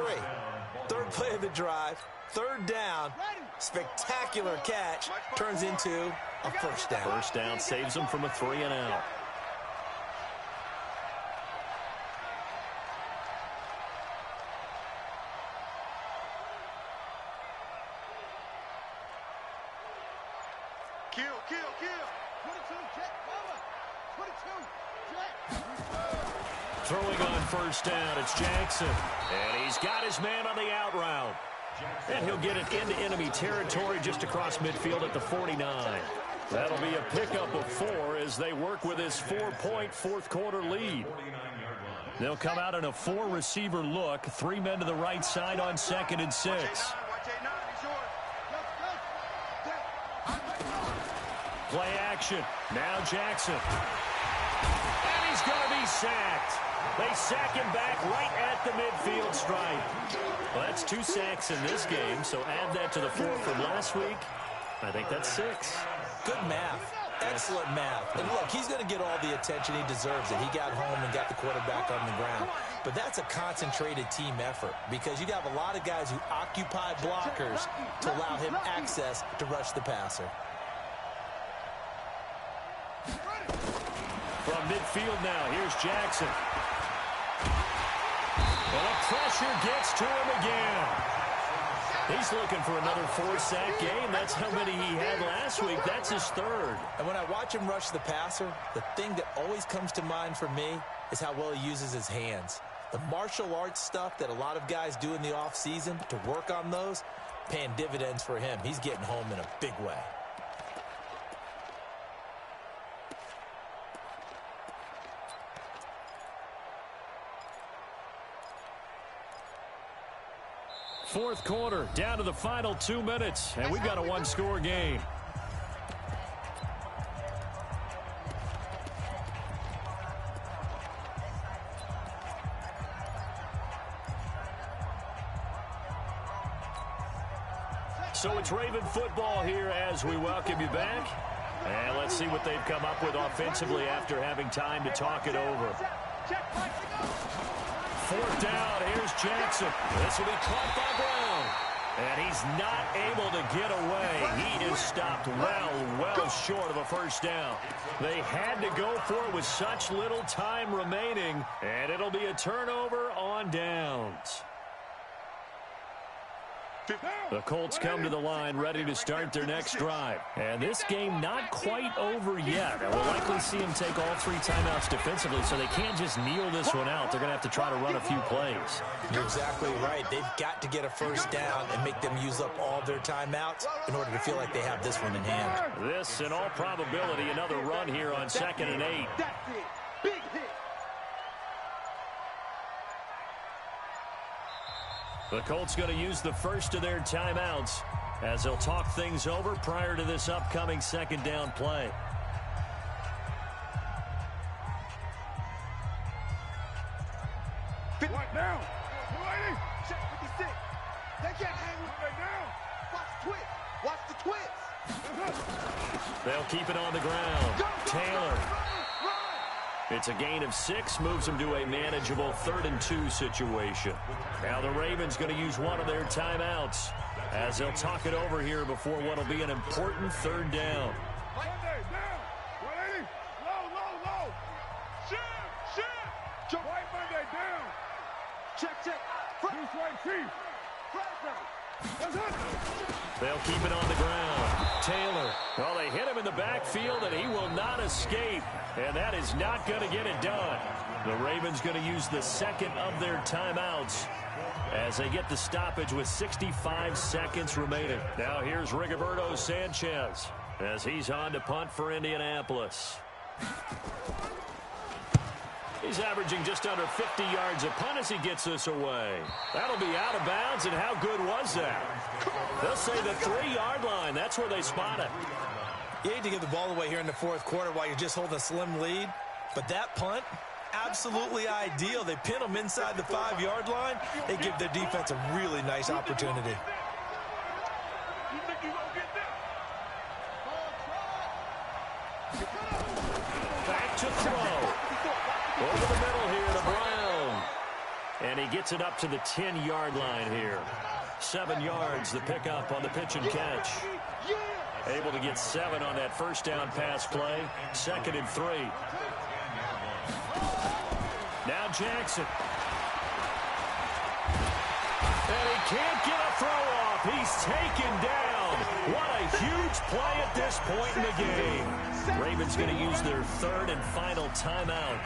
Speaker 5: 3rd play of the drive, 3rd down, spectacular catch, turns into a first down.
Speaker 3: First down saves them from a 3 and out.
Speaker 4: Kill. 22, Jet, cover. 22, Jet.
Speaker 3: Throwing on first down, it's Jackson. And he's got his man on the out route. And he'll get it into enemy territory just across midfield at the 49. That'll be a pickup of 4 as they work with his 4-point 4th quarter lead. They'll come out in a 4-receiver look. 3 men to the right side on 2nd and 6. Play action. Now Jackson. And he's going to be sacked. They sack him back right at the midfield stripe. Well, that's 2 sacks in this game, so add that to the 4 from last week. I think that's 6.
Speaker 5: Good math. Excellent math. And look, he's going to get all the attention he deserves. He got home and got the quarterback on the ground. But that's a concentrated team effort because you have a lot of guys who occupy blockers to allow him access to rush the passer.
Speaker 3: From midfield now, here's Jackson. And the pressure gets to him again. He's looking for another 4-sack game. That's how many he had last week. That's his third.
Speaker 5: And when I watch him rush the passer, the thing that always comes to mind for me is how well he uses his hands. The martial arts stuff that a lot of guys do in the offseason to work on those, paying dividends for him. He's getting home in a big way.
Speaker 3: Fourth quarter, down to the final 2 minutes, and we've got a one-score game. So it's Raven football here as we welcome you back. And let's see what they've come up with offensively after having time to talk it over. Fourth down, here's Jackson. This will be caught by Brown. And he's not able to get away. He is stopped well short of a first down. They had to go for it with such little time remaining. And it'll be a turnover on downs. The Colts come to the line ready to start their next drive. And this game not quite over yet. And we'll likely see them take all 3 timeouts defensively, so they can't just kneel this one out. They're going to have to try to run a few plays.
Speaker 5: You're exactly right. They've got to get a first down and make them use up all their timeouts in order to feel like they have this one in hand.
Speaker 3: This, in all probability, another run here on 2nd and 8.
Speaker 4: That's it. Big hit.
Speaker 3: The Colts going to use the first of their timeouts as they'll talk things over prior to this upcoming second down play.
Speaker 4: What now? Lady. Check 56. They can't hang with me now. Watch the twist.
Speaker 3: They'll keep it on the ground. Taylor. It's a gain of 6, moves them to a manageable 3rd and 2 situation. Now the Ravens going to use one of their timeouts as they'll talk it over here before what will be an important 3rd down.
Speaker 4: Monday down. 180. Low. Shift. Jump right Monday down. Check. Deuce right chief.
Speaker 3: They'll keep it on the ground. Taylor. Well, they hit him in the backfield, and he will not escape. And that is not going to get it done. The Ravens going to use the 2nd of their timeouts as they get the stoppage with 65 seconds remaining. Now here's Rigoberto Sanchez as he's on to punt for Indianapolis. He's averaging just under 50 yards a punt as he gets this away. That'll be out of bounds, and how good was that? They'll say the 3-yard line. That's where they spot it.
Speaker 5: You hate to give the ball away here in the 4th quarter while you're just holding a slim lead, but that punt, absolutely ideal. They pin them inside the 5-yard line. They give their defense a really nice opportunity.
Speaker 3: Back to throw. Over the middle here to Brown. And he gets it up to the 10-yard line here. 7 yards, the pickup on the pitch and catch. Able to get 7 on that first down pass play. 2nd and 3. Now Jackson. And he can't get a throw off. He's taken down. What a huge play at this point in the game. Ravens going to use their 3rd and final timeout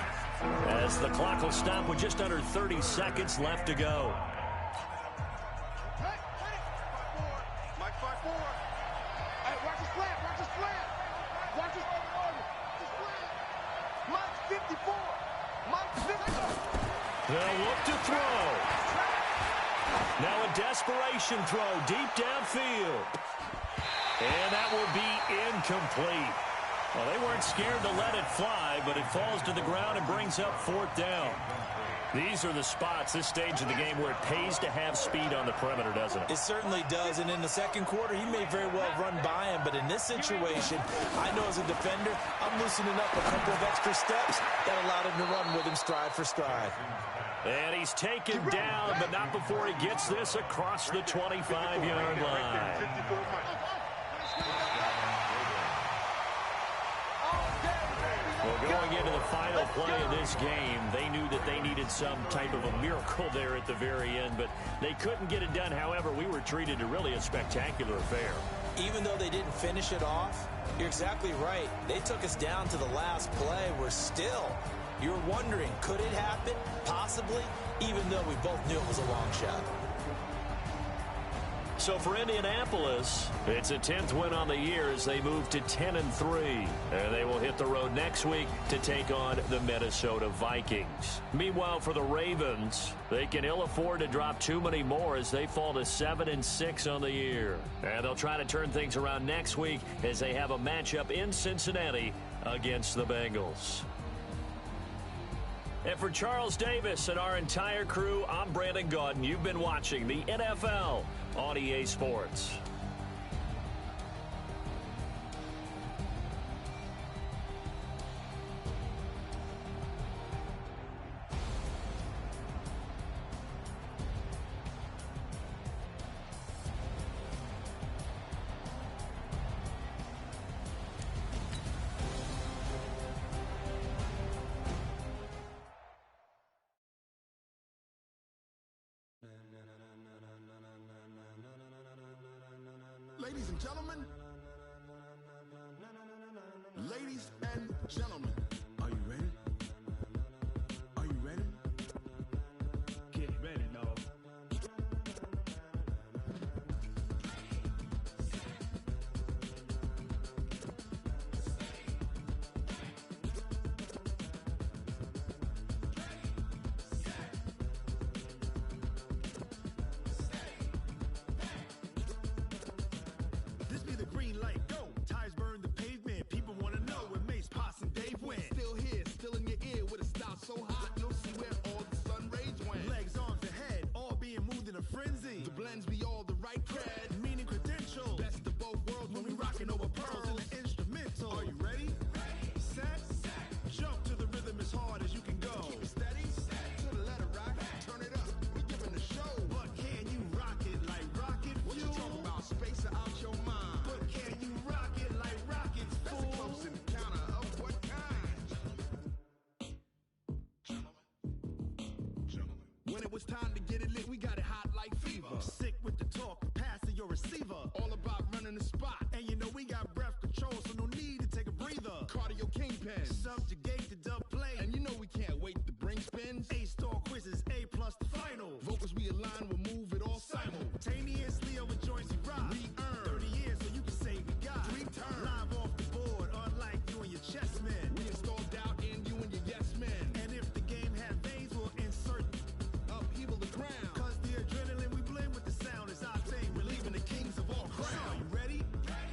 Speaker 3: as the clock will stop with just under 30 seconds left to go. They'll look to throw. Now a desperation throw deep downfield. And that will be incomplete. Well, they weren't scared to let it fly, but it falls to the ground and brings up 4th down. These are the spots, this stage of the game, where it pays to have speed on the perimeter, doesn't it?
Speaker 5: It certainly does, and in the second quarter, he may very well run by him, but in this situation, I know as a defender, I'm loosening up a couple of extra steps that allowed him to run with him stride for stride.
Speaker 3: And he's taken down, but not before he gets this across the 25-yard line. Well, going into the final play of this game, they knew that they needed some type of a miracle there at the very end, but they couldn't get it done. However, we were treated to really a spectacular affair.
Speaker 5: Even though they didn't finish it off, you're exactly right. They took us down to the last play. You're wondering, could it happen? Possibly, even though we both knew it was a long shot.
Speaker 3: So for Indianapolis, it's a 10th win on the year as they move to 10-3. And they will hit the road next week to take on the Minnesota Vikings. Meanwhile, for the Ravens, they can ill afford to drop too many more as they fall to 7-6 on the year. And they'll try to turn things around next week as they have a matchup in Cincinnati against the Bengals. And for Charles Davis and our entire crew, I'm Brandon Gaudin. You've been watching the NFL on EA Sports.
Speaker 7: Ladies and gentlemen, are you ready? Are you ready? Get ready, dog. This be the green light, go. Tires burn the pavement. People want to know where Mace, Potts, and Dave went. Still here, still in your ear with a style so hot, you'll see where all the sun rays went. Legs, arms, and head, all being moved in a frenzy. The blends be all the right cred, meaning credentials. Best of both worlds when we rockin' over pearls in the instrumental. Are you ready? Set, jump to the rhythm as hard as you can go. Keep it steady, to the letter right, turn it up, we giving the show. But can you rock it like rocket fuel? What you talking about, space out your mind? But can you rock it like rockets, fool? That's a close encounter of what kind? Gentlemen. When it was time to get it lit, we got it hot like fever. Sick with the talk, pass to your receiver. All about running the spot. And you know we got breath control, so no need to take a breather. Cardio kingpin, subjugate the dub play. And you know we can't wait to bring spins. A-star quizzes, A+ the final. Vocals we align, we'll move it all simultaneously over joints we rock. We earn 30 years, so you can say we got 3 turns. Live off the board, unlike you and your chess men. We install doubt in you and your yes men. And if the game had veins, we'll insert upheaval the ground. Cause the adrenaline we blend with the sound is our thing. We're leaving the kings of all crowns. So are you ready?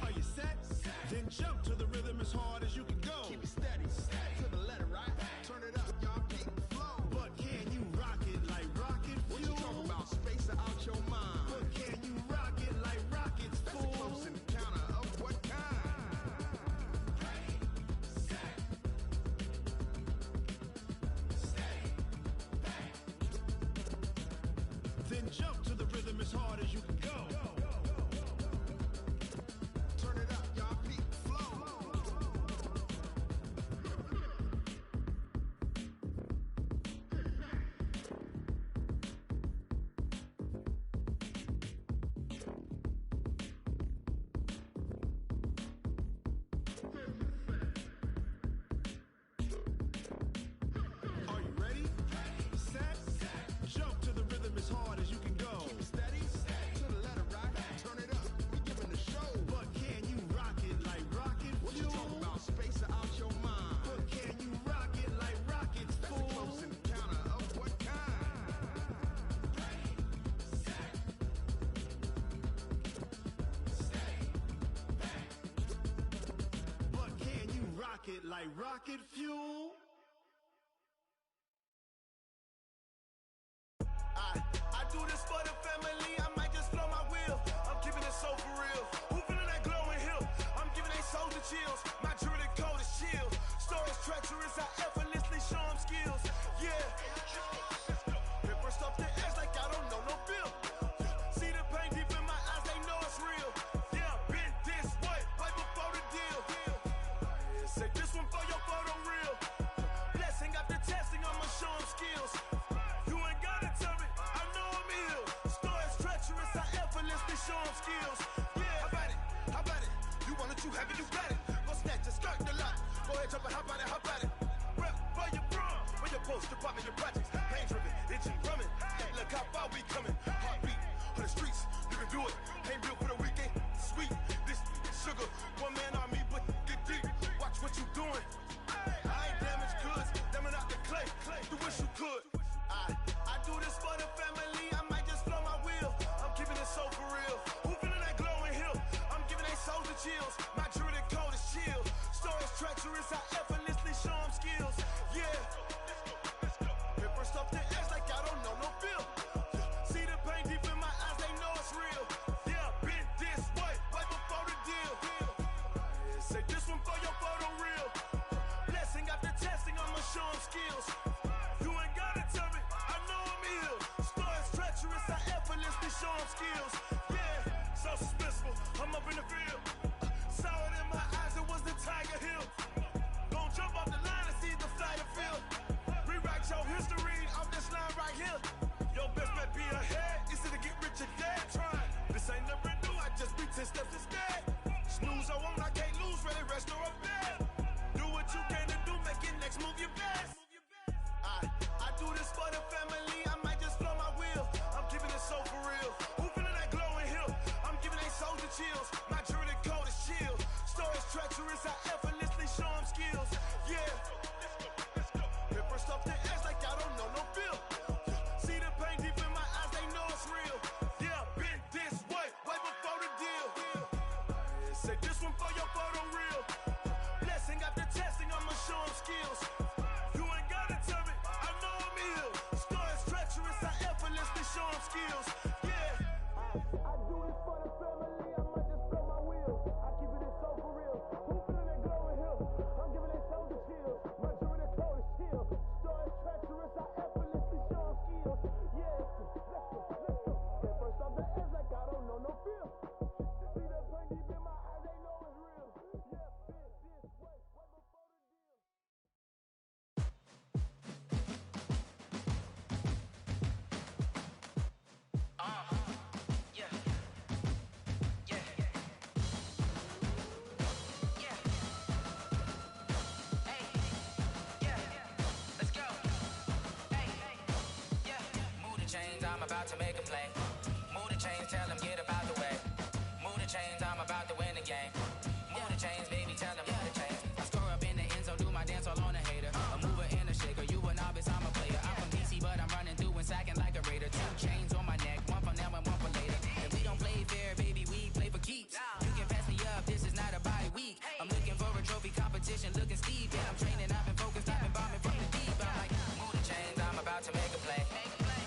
Speaker 7: Are you set? Then jump to the rhythm as hard as you can go. Keep it steady, to the letter right. Turn it up, y'all keep the flow. But can you rock it like rocket fuel? What you talking about, space out your mind? But can you rock it like rockets, fool? That's a close encounter of what kind? Then jump to the rhythm as hard as you can go. Turn it up, y'all peak flow. Are you ready? Set, jump to the rhythm as hard as you can go. Keep it steady, to the letter right. Turn it up, we giving the show. But can you rock it like rocket fuel? What you talking about, space out your mind? But can you rock it like rockets, fool? That's a close encounter of what kind? But can you rock it like rocket fuel? chills. My jewelry code is chill. Stories treacherous, I effortlessly show them skills. Yeah. Hit first off the edge like I don't know no bill. See the pain deep in my eyes, they know it's real. Yeah, been this way, right before the deal. Yeah, say this one for your photo real. Blessing after testing, I'ma show them skills. You ain't gotta tell me, I know I'm ill. Stories treacherous, I effortlessly show them skills. Yeah, how about it? How about it? You want it, you have it, you got it. Go snatch it, skirt the lot. Go ahead, jump it, how about it, how about it? Rep for your brum, for your poster, pop in your projects. Pain driven, itching, drumming. Look how far we coming. Heartbeat for the streets, you can do it. Ain't built for the weekend. Sweet, this sugar. One man army, but get deep. Watch what you doing. I ain't damaged goods, damn out the clay. You wish you could. I do this for the family. I might just blow my wheel. I'm keeping it so for real. Who feeling that glowing hill? I'm giving they souls the chills. My jewelry code is chill. Stories treacherous, I effortlessly show them skills. Yeah. Hit first off the edge like I don't know no feel. See the pain deep in my eyes, they know it's real. Yeah, been this way, right before the deal. Yeah, say this one for your photo real. Blessing after testing, I'ma show them skills. You ain't gotta tell me, I know I'm ill. Stories treacherous, I effortlessly show them skills. Yeah, so suspenseful, I'm up in the field. Saw it in my eyes, it was the Tiger Hill. Gon' jump off the line and see the flight of field. Rewrite your history off this line right here. Your best bet be ahead, easy to get rich or dead. Trying, this ain't never new, I just be 10 steps instead. Snooze I won't, I can't lose, ready, rest or up bed. Do what you can to do, make your next move your best. I do this for the family, I might just blow my wheel. I'm keeping it so for real. Who feeling that glowing hill? I'm giving they souls the chills. My jewelry code is chill. Stories treacherous, I effortlessly show them skills. Yeah. Hit first off the edge like I don't know no feel. See the pain deep in my eyes, they know it's real. Yeah, been this way, right before the deal. Yeah, say this one for your photo real. Blessing after testing, I'ma show them skills. You ain't gotta tell me, I know I'm ill. Stories treacherous, I effortlessly show them skills. Yeah. I do this for the family, I might just blow my wheel. I keep it so for real. Who feeling that glowing hill? I'm giving they souls the chills. My jewelry code is chill. Stories treacherous, I effortlessly show them skills. Yeah, let's go. Hit first off the edge like I don't know no feel. See that pain deep in my eyes, they know it's real. Yeah, been this way, right before the deal.
Speaker 8: I'm about to make a play. Move the chains, tell them get about the way. Move the chains, I'm about to win the game. Move the chains, baby, tell them move the chains. I score up in the end zone, do my dance all on a hater. A mover and a shaker, you a novice, I'm a player. I'm from DC, but I'm running through and sacking like a raider. 2 chains on my neck, one for now and one for later. If we don't play fair, baby, we play for keeps. You can pass me up, this is not a bye week. I'm looking for a trophy competition, looking steep. Yeah, I'm training, I've been focused, I've been bombing from the deep. I'm like, move the chains, I'm about to make a play.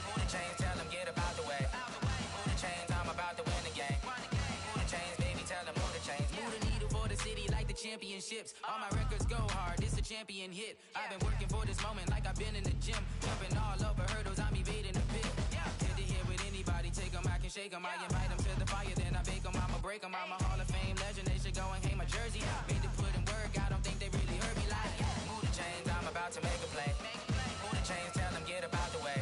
Speaker 8: Move the chains, tell them get about the way. Move the chains, I'm about to win the game. Move the chains, baby, tell them move the chains. Move the needle for the city like the championships. All my records go hard, this a champion hit. I've been working for this moment like I've been in the gym. Jumping all over hurdles, I'm evading the pit. Head to head with anybody, take them, I can shake them. I invite them to the fire, then I bake them, I'ma break them. I'm a Hall of Fame legend, they should go and hang my jersey. Made to put in work, I don't think they really heard me like. Move the chains, I'm about to make a play. Move the chains, tell them get about the way.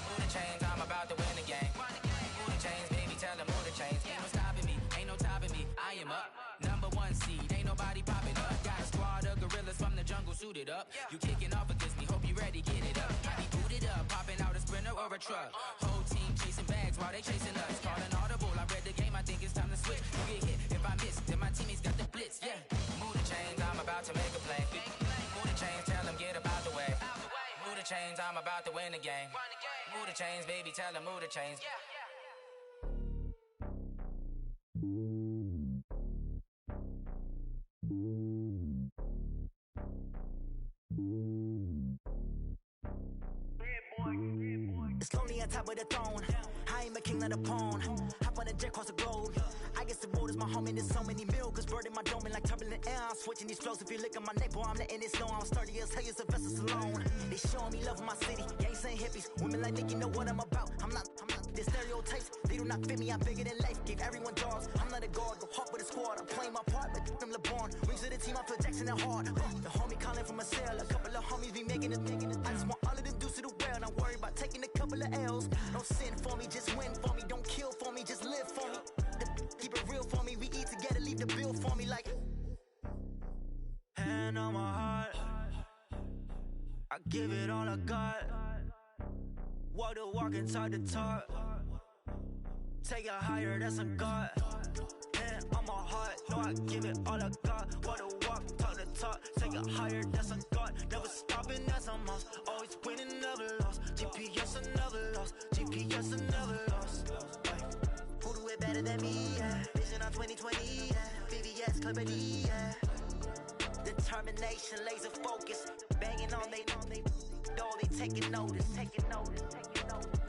Speaker 8: Move the chains, I'm about to win the game. Move the chains, baby, tell them move the chains. Ain't no stopping me, ain't no topping me. I am up, #1 seed, ain't nobody popping up. Got a squad of gorillas from the jungle suited up. You kicking off against me, hope you ready, get it up. I be booted up, popping out a sprinter or a truck. Whole team chasing bags while they chasing us. Calling audible, I read the game, I think it's time to switch. You get hit, if I miss, then my teammates got the blitz, yeah. Move the chains, I'm about to make a play. Move the chains, tell them get about the way. Move the chains, I'm about to win the game. Move the chains, baby, tell them move the chains.
Speaker 9: It's lonely on top of the throne. I ain't a king, not a pawn. Hop on a jet across the globe. I guess the road is my home and there's so many mil, cause bird in my dome and like turbulent air. I'm switching these flows. If you look at my neck, boy, I'm letting it snow. I'm sturdy as hell as a vessel alone. They showing me love in my city. Gangs ain't hippies. Women like Nicki know what I'm about. I'm not the stereotypes. They do not fit me. I'm bigger than life. Gave everyone dogs. I'm not a guard. Go hard with a squad. I'm playing my part, but them LeBron. Rings to the team. I feel Jackson and hard. The homie calling from a cell. A couple of homies be making it. I just want all of them dudes to do well. Not worry about taking a couple of L's. Don't sin for me, just win for me. Don't kill for me, just live for me. Keep it real for me. We eat together, leave the bill for me like. Hand on my heart, I give it all I got. Walk the walk and talk the talk. Take it higher, that's a God. Hand on my heart, no, I give it all I got. Walk the walk, talk the talk. Take it higher, that's a God. Never stopping, that's a must. Always winning, never lost. GPS, I never lost. GPS, I never lost. Who do it better than me? Yeah. Vision on 2020. Yeah. VVS, Clippity. Yeah. Determination, laser focus. Banging on they door, they taking notice. Taking notice. Taking notice.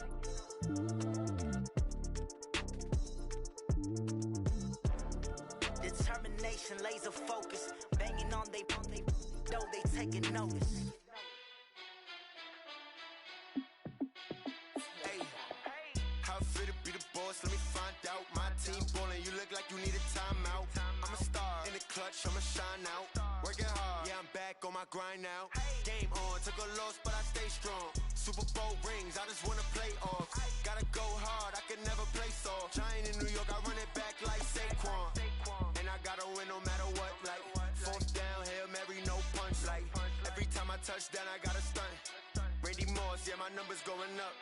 Speaker 9: Determination, laser focus. Banging on they door, they taking notice.
Speaker 10: How fit to be the boss? Let me find out. My team ballin', you look like you need a timeout. I'm a star in the clutch, I'ma shine out. Working hard, yeah, I'm back on my grind now. Game on, took a loss, but I stay strong. Super Bowl rings, I just wanna play off. Gotta go hard, I can never play soft. Giant in New York, I run it back like Saquon. And I gotta win no matter what, like fourth down, Hail Mary, no punch. Like every time I touch down, I gotta stunt. Randy Moss, yeah, my numbers going up.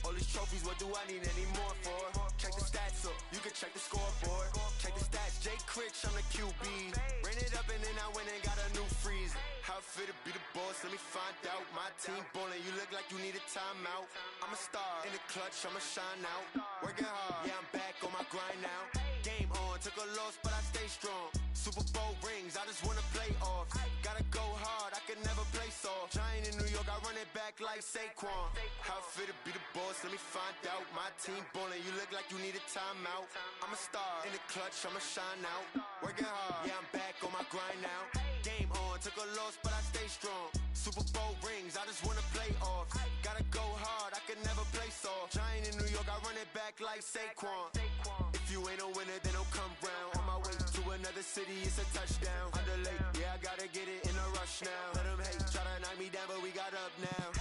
Speaker 10: All these trophies, what do I need any more for? Check the stats up, you can check the scoreboard. Check the stats, Jake Critch, I'm the QB. Ran it up and then I went and got a new freeze. How fit to be the boss, let me find out. My team ballin', you look like you need a timeout. I'm a star in the clutch, I'ma shine out. Working hard, yeah, I'm back on my grind now. Game on, took a loss, but I stay strong. Super Bowl rings, I just wanna play off. Gotta go hard, I can never play soft. Giant in New York, I run it back like Saquon. How fit to be the boss, let me find out. My team ballin', you look like you need a timeout. I'm a star in the clutch, I'ma shine out. Working hard, yeah, I'm back on my grind now. Game on, took a loss, but I stay strong. Super Bowl rings, I just wanna play off. Gotta go hard, I can never play soft. Giant in New York, I run it back like Saquon. If you ain't a winner, then don't come round. On my way to another city, it's a touchdown. Underlay, yeah, I gotta get it in a rush now. Let them hate, try to knock me down, but we got up now.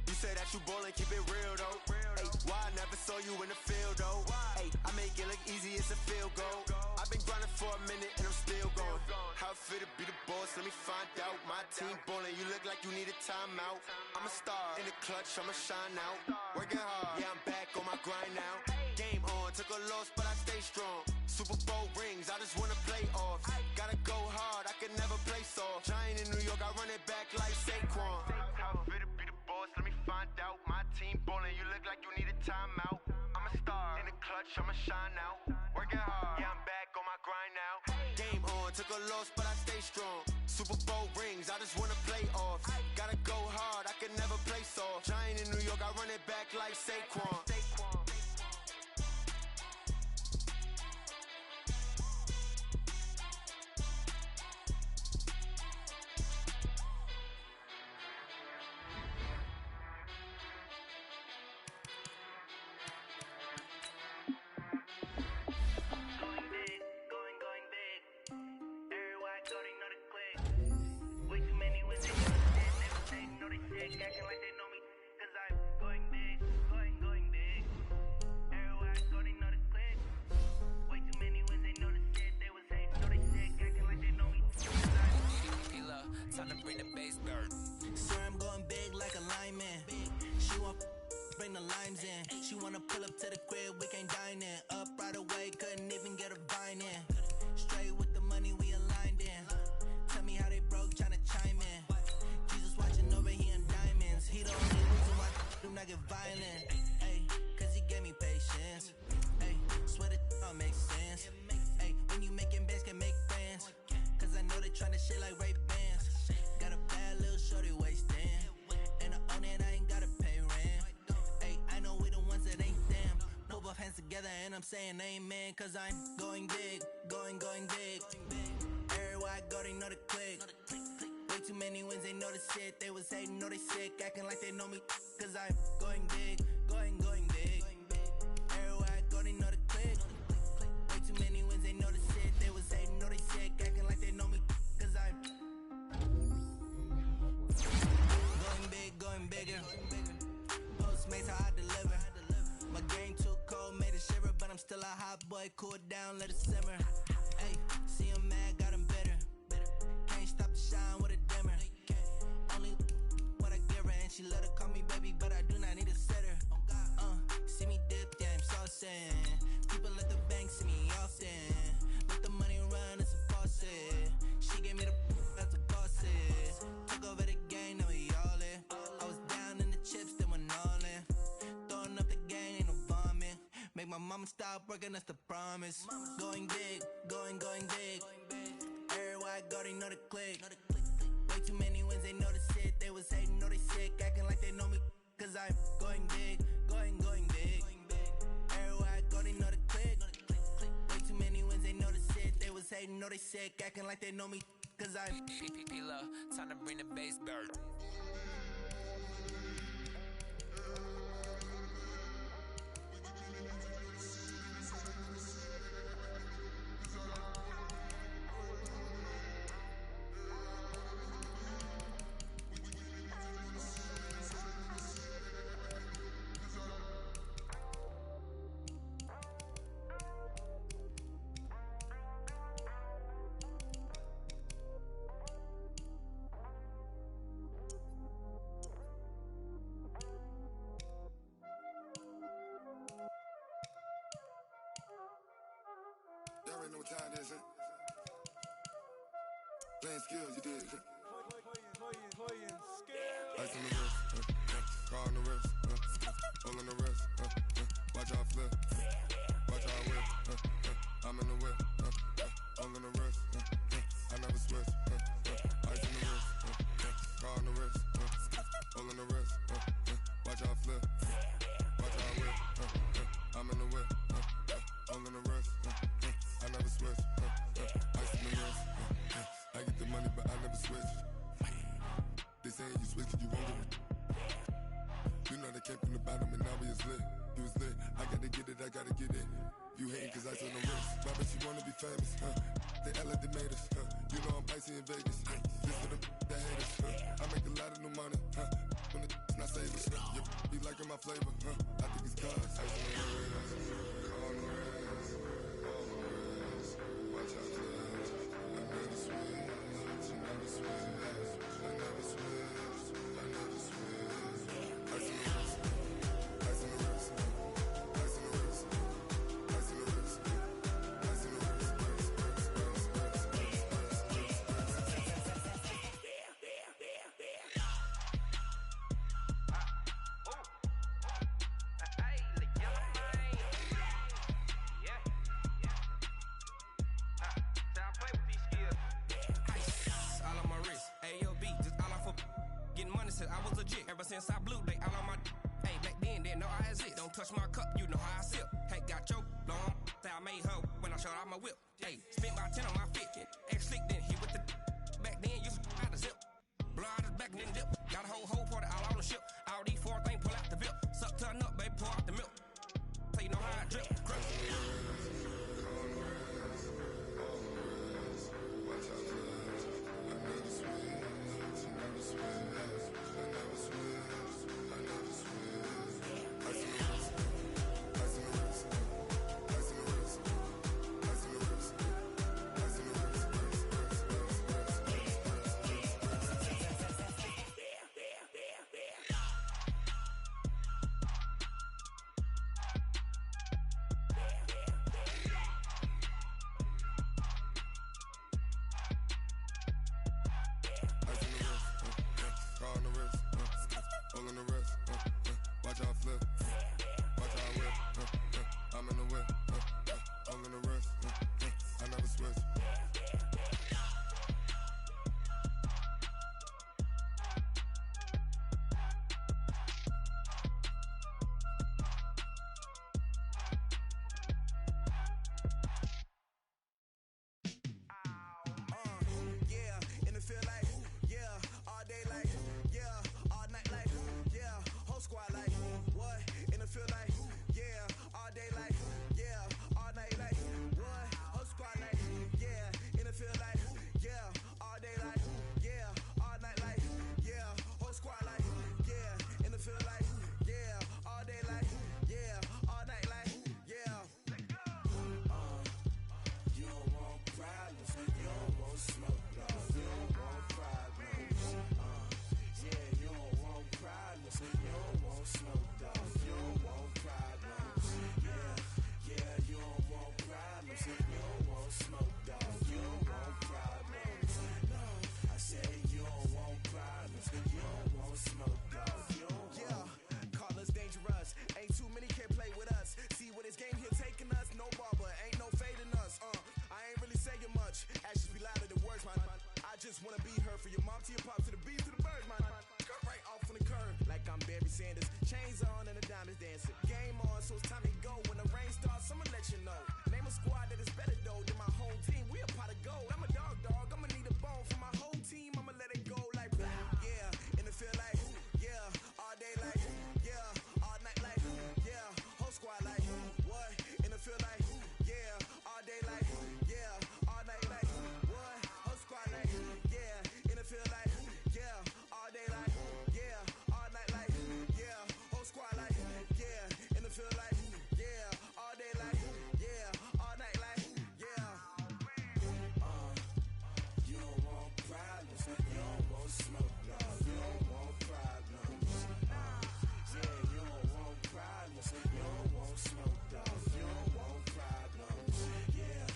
Speaker 10: You say that you ballin', keep it real though. Hey, why I never saw you in the field though? Hey, I make it look easy, it's a field goal. I've been grinding for a minute and I'm still going. How fit to be the boss, let me find out. My team ballin', you look like you need a timeout. I'm a star in the clutch, I'ma shine out. Working hard, yeah, I'm back on my grind now. Game on, took a loss, but I stay strong. Super Bowl rings, I just wanna play off. Gotta go hard, I can never play soft. Giant in New York, I run it back like Saquon. How fit to be the boss, let me find out. My team ballin', you look like you need a timeout. I'm a star in the clutch, I'ma shine out. Working hard, yeah, I'm back on my grind now. Game on, took a loss, but I stay strong. Super Bowl rings, I just wanna play off. Gotta go hard, I can never play soft. Giant in New York, I run it back like Saquon.
Speaker 11: Acting like they know me, cause I'm going big, going big. Everywhere I go, they know the click. Way too many wins, they know the shit. They was hating, know they sick, acting like they know me.
Speaker 8: P-Love, time to bring the bass down.
Speaker 9: Sir, I'm going big like a lineman. She want bring the limes in. She wanna pull up to the crib, we can't dine in. Up right away, couldn't even get a vine in. Straight with the money, we aligned in. Tell me how they broke, tryna chime in. Jesus watching over here in diamonds. He the only reason why do not get violent. Ay, cause he gave me patience. Ay, swear that all makes sense. Ay, when you making bands, can make friends. Cause I know they tryna shit like Ray-Bans. Got a bad little shorty wasting. And I own it, I ain't gotta pay rent. Ay, I know we the ones that ain't them. Put both hands together. together and I'm saying amen, cause I'm going big, going big. Everywhere I go, they know the click. Way too many wins, they know the shit. They was hating, know they sick, acting like they know me, cause I'm going big, going big. Everywhere I go, they know the click. Way too many wins, they know the shit. They was hating, know they sick, acting like they know me, cause I'm going big, going bigger. Postmates how I deliver. My game too cold, made it shiver, but I'm still a hot boy. Cool it down, let it simmer. Hey, see him mad, got him bitter. Can't stop the shine with a dimmer. Only what I give her, and she let her call me baby, but I do not need a sitter. See me dip, yeah, I'm saucing. People at the bank see me often. Let the money run, it's a faucet. She gave me the that's a faucet. Took over the game, now we all in. I was down in the chips, then went all in. Throwing up the gang, ain't no bombing. Make my mama stop working, that's the promise. Going big, going big. Everywhere I go, they know the click. Way too many wins, they know the shit. They was hating, know they sick, acting like they know me, cause I'm going big, going big. Everywhere I go, they know the click. Way too many wins, they know the shit. They was hating, know they sick, acting like they know me, cause I'm
Speaker 8: P-P-P-Love, time to bring the bass back.
Speaker 7: Y'all already know what time it is, huh? Playing skills, you did, huh? Ice on the wrist, car on the wrist, hole on the wrist, watch how I flip, watch how I whip, I'm in the whip, hole on the wrist, I never switch, ice on the wrist, car on the wrist, hole on the wrist, watch how I flip, watch how I whip, I'm in the whip, hole on the wrist, I never switch, ice on the wrist, I get the money but I never switch. They saying you switch cause you won't get it. You know they came from the bottom and now we is lit. You was lit, I gotta get it, I gotta get it. You hating cause ice on the wrist. Why bet you wanna be famous, They act like they made us, You know I'm icy in Vegas, This for the that hate us, I make a lot of new money, When the not savers, You be liking my flavor, I think it's cause ice on the wrist, on the wrist, on the wrist. Watch out, cuz I never switch, I never switch. I never switch, I never switch. Ice in the wrist, ice in the wrist, ice in the wrist, ice in the wrist, ice in the wrist,
Speaker 12: all on my wrist, AOB, just all off of getting money since I was legit. Ever since I blew, they all on my hey, back then, didn't know I had it. Don't touch my cup, you know how I sip. Hey, got your long, say I made her when I showed out my whip. Hey, spent about 10 on my fit, ex slick, then hit with the back then, used to out the zip. Blow out his back and then dip. Got a whole party all on the ship. All these four things pull out the VIP. Suck, turn up, baby, pour out the milk. So you know how I drip. Crap.
Speaker 7: just wanna be her. For your mom to your pop to the beat to the birds, man. Skirt right off on the curb, like I'm Barry Sanders. Chains on and the diamonds dancing. Game on, so it's time to go. When the rain starts, I'ma let you know. Name a squad that is better though than my whole team. We a pot of gold. I'm a dog. I'ma need a bone for my whole team. I'ma let it go like yeah. In the field like yeah. All day like yeah. All night like yeah. Whole squad like what? In the field like yeah. All day like yeah. All night like what? Whole squad like yeah. In the field like yeah. All day like yeah. All night like yeah. Whole squad like yeah. In the field like yeah. All day like yeah. All night like yeah. You don't want problems. You don't want smoke. No, you don't want problems. Yeah, you don't want problems. You don't want smoke. No, you don't want problems. Yeah,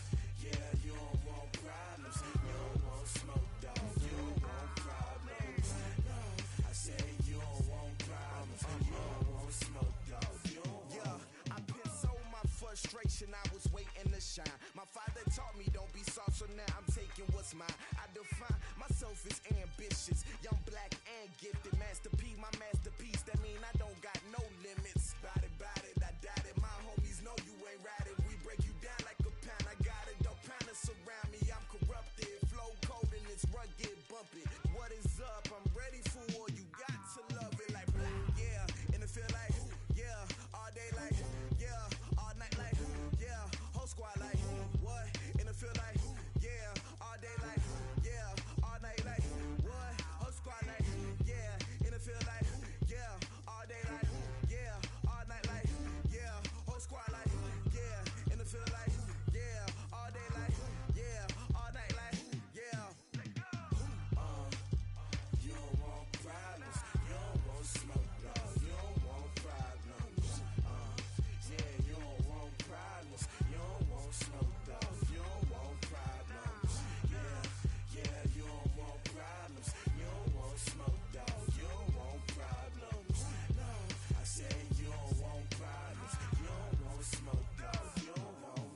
Speaker 7: you don't want problems. You don't want smoke. No, you don't want problems. No, I say you don't want problems. You don't want smoke. No, you don't want. Yeah, I've been so my frustration. I was waiting to shine. My father taught me don't be soft, so now I'm taking what's mine. I define myself as ambitious, young, black, and gifted. Master P, my masterpiece. That mean I don't got no limits. Bout it, I doubt it. My homies know you ain't ratted. We break you down like a pound. I got it, don't pound to surround me. I'm corrupted, flow cold and it's rugged, bumpy. What is up? I'm ready for war. You got to love it like yeah. In the field like yeah. All day like yeah. All night like yeah. Whole squad like what? In the field like yeah. All day like yeah. All night like what? Whole squad like yeah. In the field like yeah. All day like yeah. All night like yeah. Whole squad like yeah. In the field like yeah. All day like yeah. All night like yeah. You don't want problems. You don't want smoke. No, you don't want problems. Yeah, you don't want problems. You don't want smoke. No, you don't want problems. Yeah, you don't want problems. You don't want smoke. No, you don't want problems. No, I say you don't want problems. You don't want smoke. No, you don't want.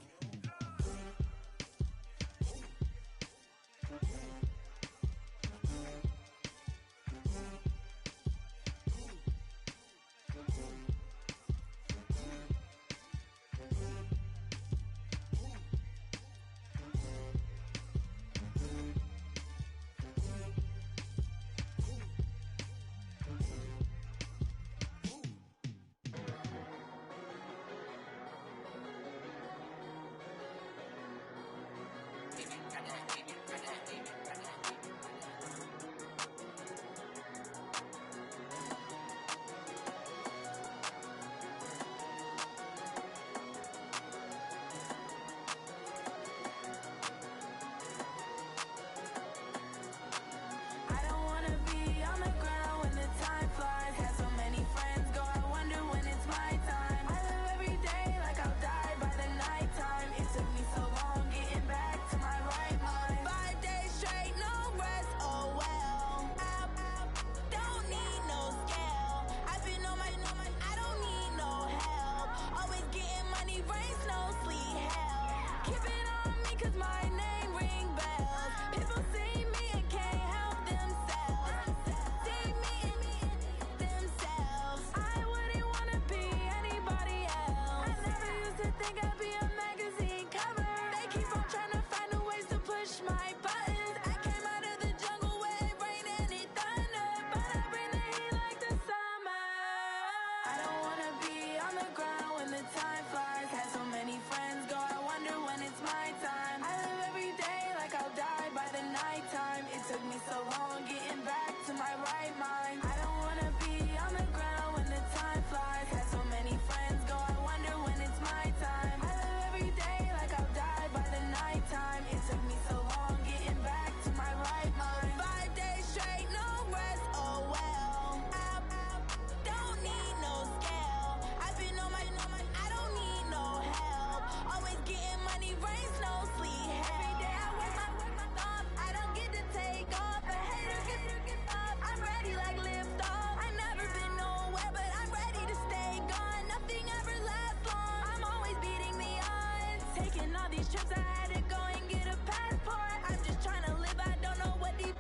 Speaker 1: Trips I had to go and get a passport. I'm just trying to live, I don't know what these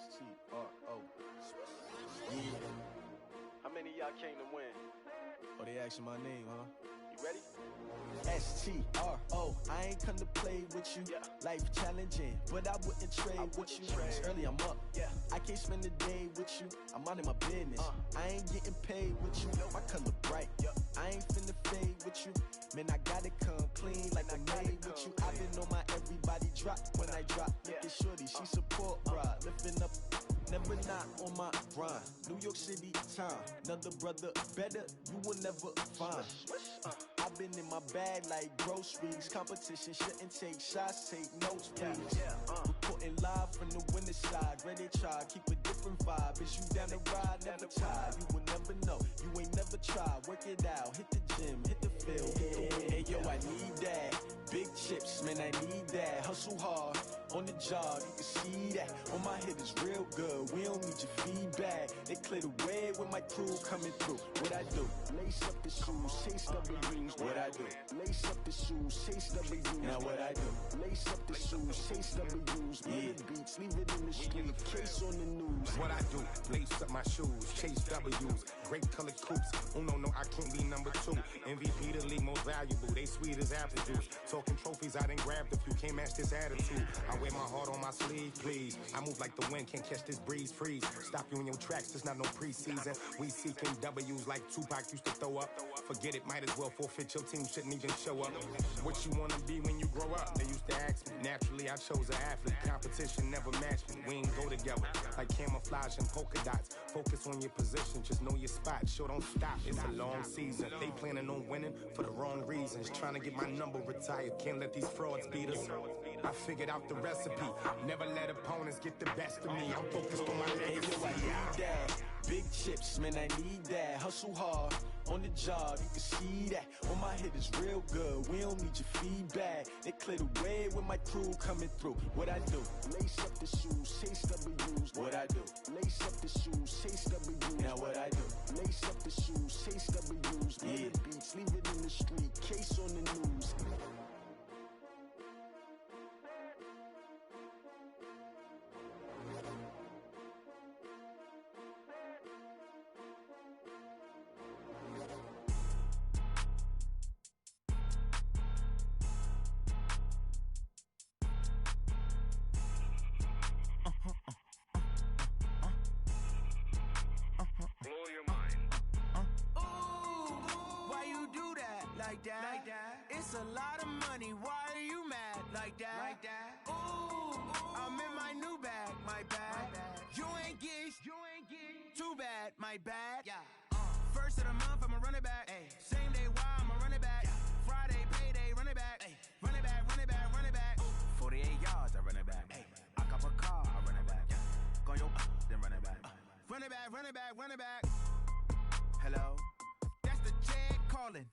Speaker 13: S-T-R-O. Yeah. How many of y'all came to win? Oh, they asking my name, huh? You ready? S-T-R-O. I ain't come to play with you. Yeah. Life challenging, but I wouldn't trade with you. It's early, I'm up. Yeah. I can't spend the day with you. I'm out of my business. I ain't getting paid with you. My color bright. I ain't finna fade with you. Man, I gotta come clean like I made with you. I been on my everybody drop when I drop. Look at shorty, she support ride. Lifting up, never not on my grind. New York City time, another brother better, you will never find. I've been in my bag like groceries. Competition shouldn't take shots, take notes, please. Reporting live from the winter side. Ready to try, keep a different vibe. Is you down the ride, never tired. You will never know, you ain't never tried. Work it out, hit the gym, hit the field, hit the wind. Hey yo, I need that. Big chips, man, I need that. Hustle hard, on the job, you can see that. On my hit is real good, we don't need your feedback. They clear the way with my crew coming through. What I do? Lace up the shoes, chase W's. What I do? Lace up the shoes, chase W's. Now what I do? Lace up the shoes, chase W's. Yeah. Beats, leave it in the street, case on the news.
Speaker 14: What I do? Lace up my shoes, chase W's. Great colored coops. Oh no, I can't be number 2. MVP the league most valuable. They sweet as apple juice. Talking trophies, I done grabbed a few. Can't match this attitude. I wear my heart on my sleeve, please. I move like the wind, can't catch this breeze. Freeze. Stop you in your tracks, there's not no preseason. We seeking W's like Tupac used to throw up. Forget it, might as well forfeit. Your team shouldn't even show up. What you wanna be when you grow up? They used to ask me. Naturally, I chose an athlete. Competition never matched me. We ain't go together like camouflage and polka dots. Focus on your position, just know your spot. Sure, don't stop. It's a long season. They planning on winning for the wrong reasons. Trying to get my number retired. Can't let these frauds beat us. I figured out the recipe. Never let opponents get the best of me. I'm focused on my legacy.
Speaker 13: Hey, yo, I need that. Big chips, man, I need that. Hustle hard, on the job, you can see that. On my hit is real good, we don't need your feedback. They clear the way with my crew coming through. What I do? Lace up the shoes, chase W's. What I do? Lace up the shoes, chase W's. Now what I do? Lace up the shoes, chase W's. Yeah. Beats, leave it in the street, case on the news.
Speaker 9: It's a lot of money, why are you mad like that? Ooh, I'm in my new bag, my bad. You ain't get too bad, my bad. First of the month, I'ma run it back. Same day, why I'ma run it back. Friday, payday, run it back. Run it back, run it back, run it back. 48 yards, I run it back. I cop a car, I run it back. Go your then run it back. Run it back, run it back, run it back. Hello? That's the jag calling.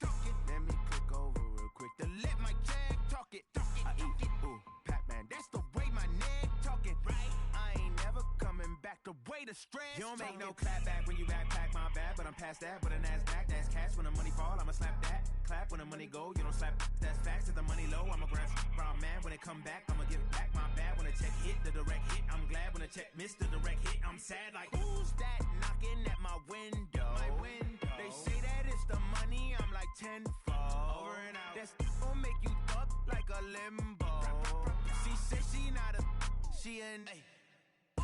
Speaker 9: Let me click over real quick to let my jag talk it. I eat, ooh, Pac-Man, that's the way my neck talking. Right? I ain't never coming back the way the stress. You don't make no clap back when you backpack, my bad, but I'm past that. With a NASDAQ, that's cash. When the money fall, I'ma slap that. Clap when the money go, you don't slap. That's facts. If the money low, I'ma grab brown man. When it come back, I'ma give back my bad. When the check hit, the direct hit, I'm glad. When the check missed the direct hit, I'm sad. Like, who's that knocking at my window? My window. They say that it's the money, I'm like tenfold. Over and out. That's gon' make you up like a limbo. She said she not a, she an. Ooh,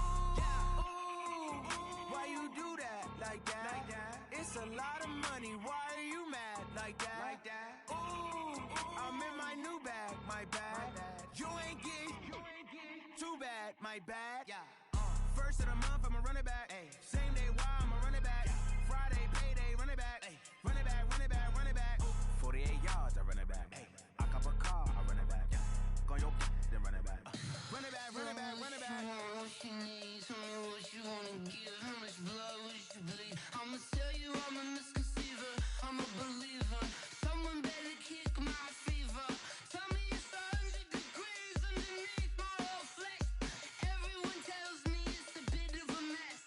Speaker 9: why you do that like that? It's a lot of money, why are you mad like that? Ooh, I'm in my new bag, my bad. You ain't get too bad, my bad. First of the month, I'ma run it back. Same day, why I'ma run it back. Friday, payday, run it back. Run it back, run it back, run it back. 48 yards, I run it back. I cop a car, I run it back. Go your then run it back. Run it back, run it back, run it back.
Speaker 15: What you need, tell me what you wanna give. How much blood would you bleed? I'ma tell you I'm a misconceiver, I'm a believer. Someone better kick my fever. Tell me it's 100 degrees underneath my whole flesh. Everyone tells me it's a bit of a mess.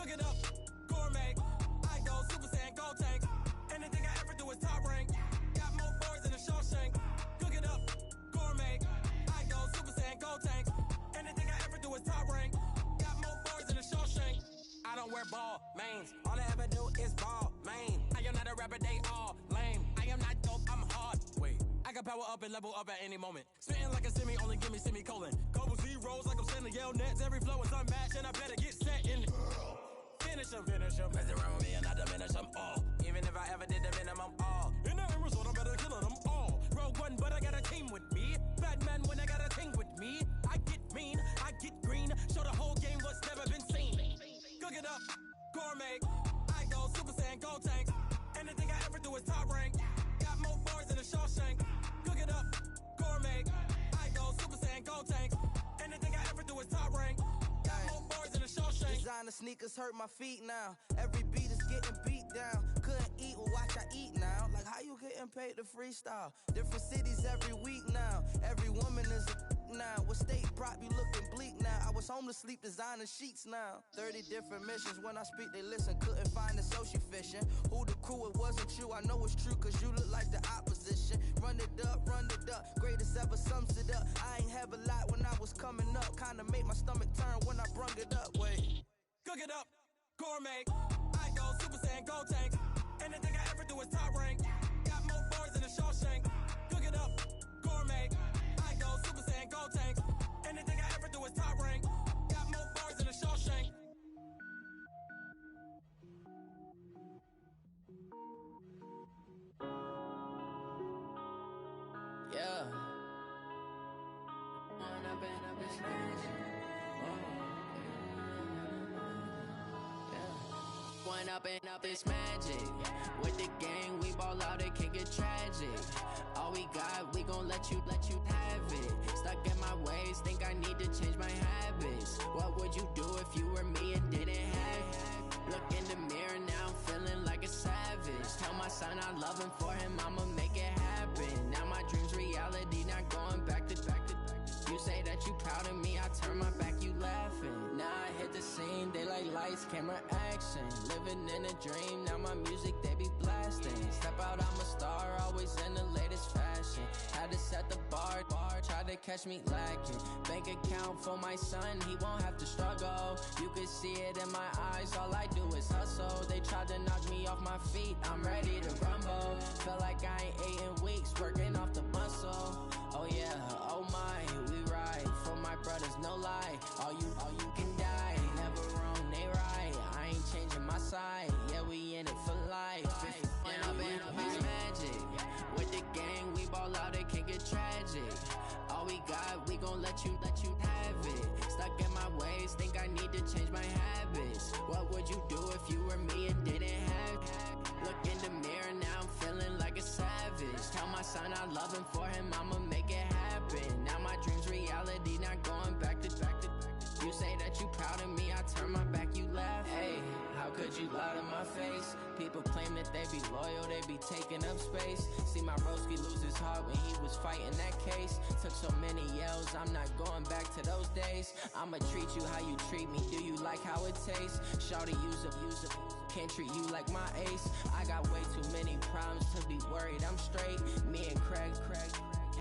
Speaker 12: Cook it up, gourmet. I go Super Saiyan, gold tank. Anything I ever do is top rank. Got more boards than a Shawshank. Cook it up, gourmet. I go Super Saiyan, gold tank. Anything I ever do is top rank. Got more boards than a Shawshank. I don't wear ball mains. All I ever do is ball main. I am not a rapper, they all lame. I am not dope, I'm hard. Wait, I can power up and level up at any moment. Spitting like a semi, only give me semicolon. Couple zeros like I'm sending yell nets. Every flow is unmatched, and I better get set in. Finish them. Mess around with me and I diminish them all. Even if I ever did the minimum, all. In the end result, I'm better killing them all. Rogue One, but I got a team with me. Batman when I got a team with me. I get mean, I get green. Show the whole game what's never been seen. Cook it up, gourmet. I go Super Saiyan, gold tank. Anything I ever do is top rank. Got more bars than a Shawshank. Cook it up, gourmet. I go Super Saiyan, gold tank. Anything I ever do is top rank. Got more bars than a Shawshank.
Speaker 9: Designer sneakers hurt my feet now. Every beat is getting beat down. Couldn't eat, well watch I eat now. Like how you getting paid to freestyle? Different cities every week now. Every woman is a now. What state prop you looking bleak now? I was home to sleep designing sheets now. 30 different missions. When I speak they listen. Couldn't find it so she fishing. Who the crew? It wasn't you. I know it's true cause you look like the opposition. Run it up. Greatest ever sums it up. I ain't have a lot when I was coming up. Kinda made my stomach turn when I brung it up. Wait.
Speaker 12: Cook it up, gourmet. I go Super Saiyan, gold tank. Anything I ever do is top rank. Got more bars than a Shawshank. Cook it up, gourmet. I go Super Saiyan, gold tank. Anything I ever do is top rank. Got more bars than a Shawshank.
Speaker 8: Yeah. One up and up, it's magic. With the gang, we ball out, it can get tragic. All we got, we gon' let you have it. Stuck in my ways, think I need to change my habits. What would you do if you were me and didn't have it? Look in the mirror now, I'm feeling like a savage. Tell my son I love him, for him I'ma make it happen. Now my dream's reality, not going back to. You say that you proud of me, I turn my back, you laughing. Now I hit the scene, they like lights, camera, action. Living in a dream, now my music, they be blasting. Step out, I'm a star, always in the latest fashion. Had to set the bar, try to catch me lacking. Bank account for my son, he won't have to struggle. You can see it in my eyes, all I do is hustle. They tried to knock me off my feet, I'm ready to rumble. Feel like I ain't ate in weeks, working off the muscle. Oh yeah, oh my, we ride for my brothers, no lie. All you can die, never wrong, they right. I ain't changing my side, yeah, we in it for life. When up and up, it's magic. With the gang, we ball out, it can get tragic. All we got, we gon' let you have it. Stuck in my ways, think I need to change my habits. What would you do if you were me and didn't have it? Look in the mirror now, I'm feeling like a savage. Tell my son I love him, for him I'ma make it happen. Now my dream's reality, not going back to. You say that you proud of me, I turn my back, you laugh. Hey, how could you lie to my face? People claim that they be loyal, they be taking up space. See my broski lose his heart when he was fighting that case. Took so many yells, I'm not going back to those days. I'ma treat you how you treat me, do you like how it tastes? Shawty, use up, can't treat you like my ace. I got way too many problems to be worried, I'm straight. Me and Craig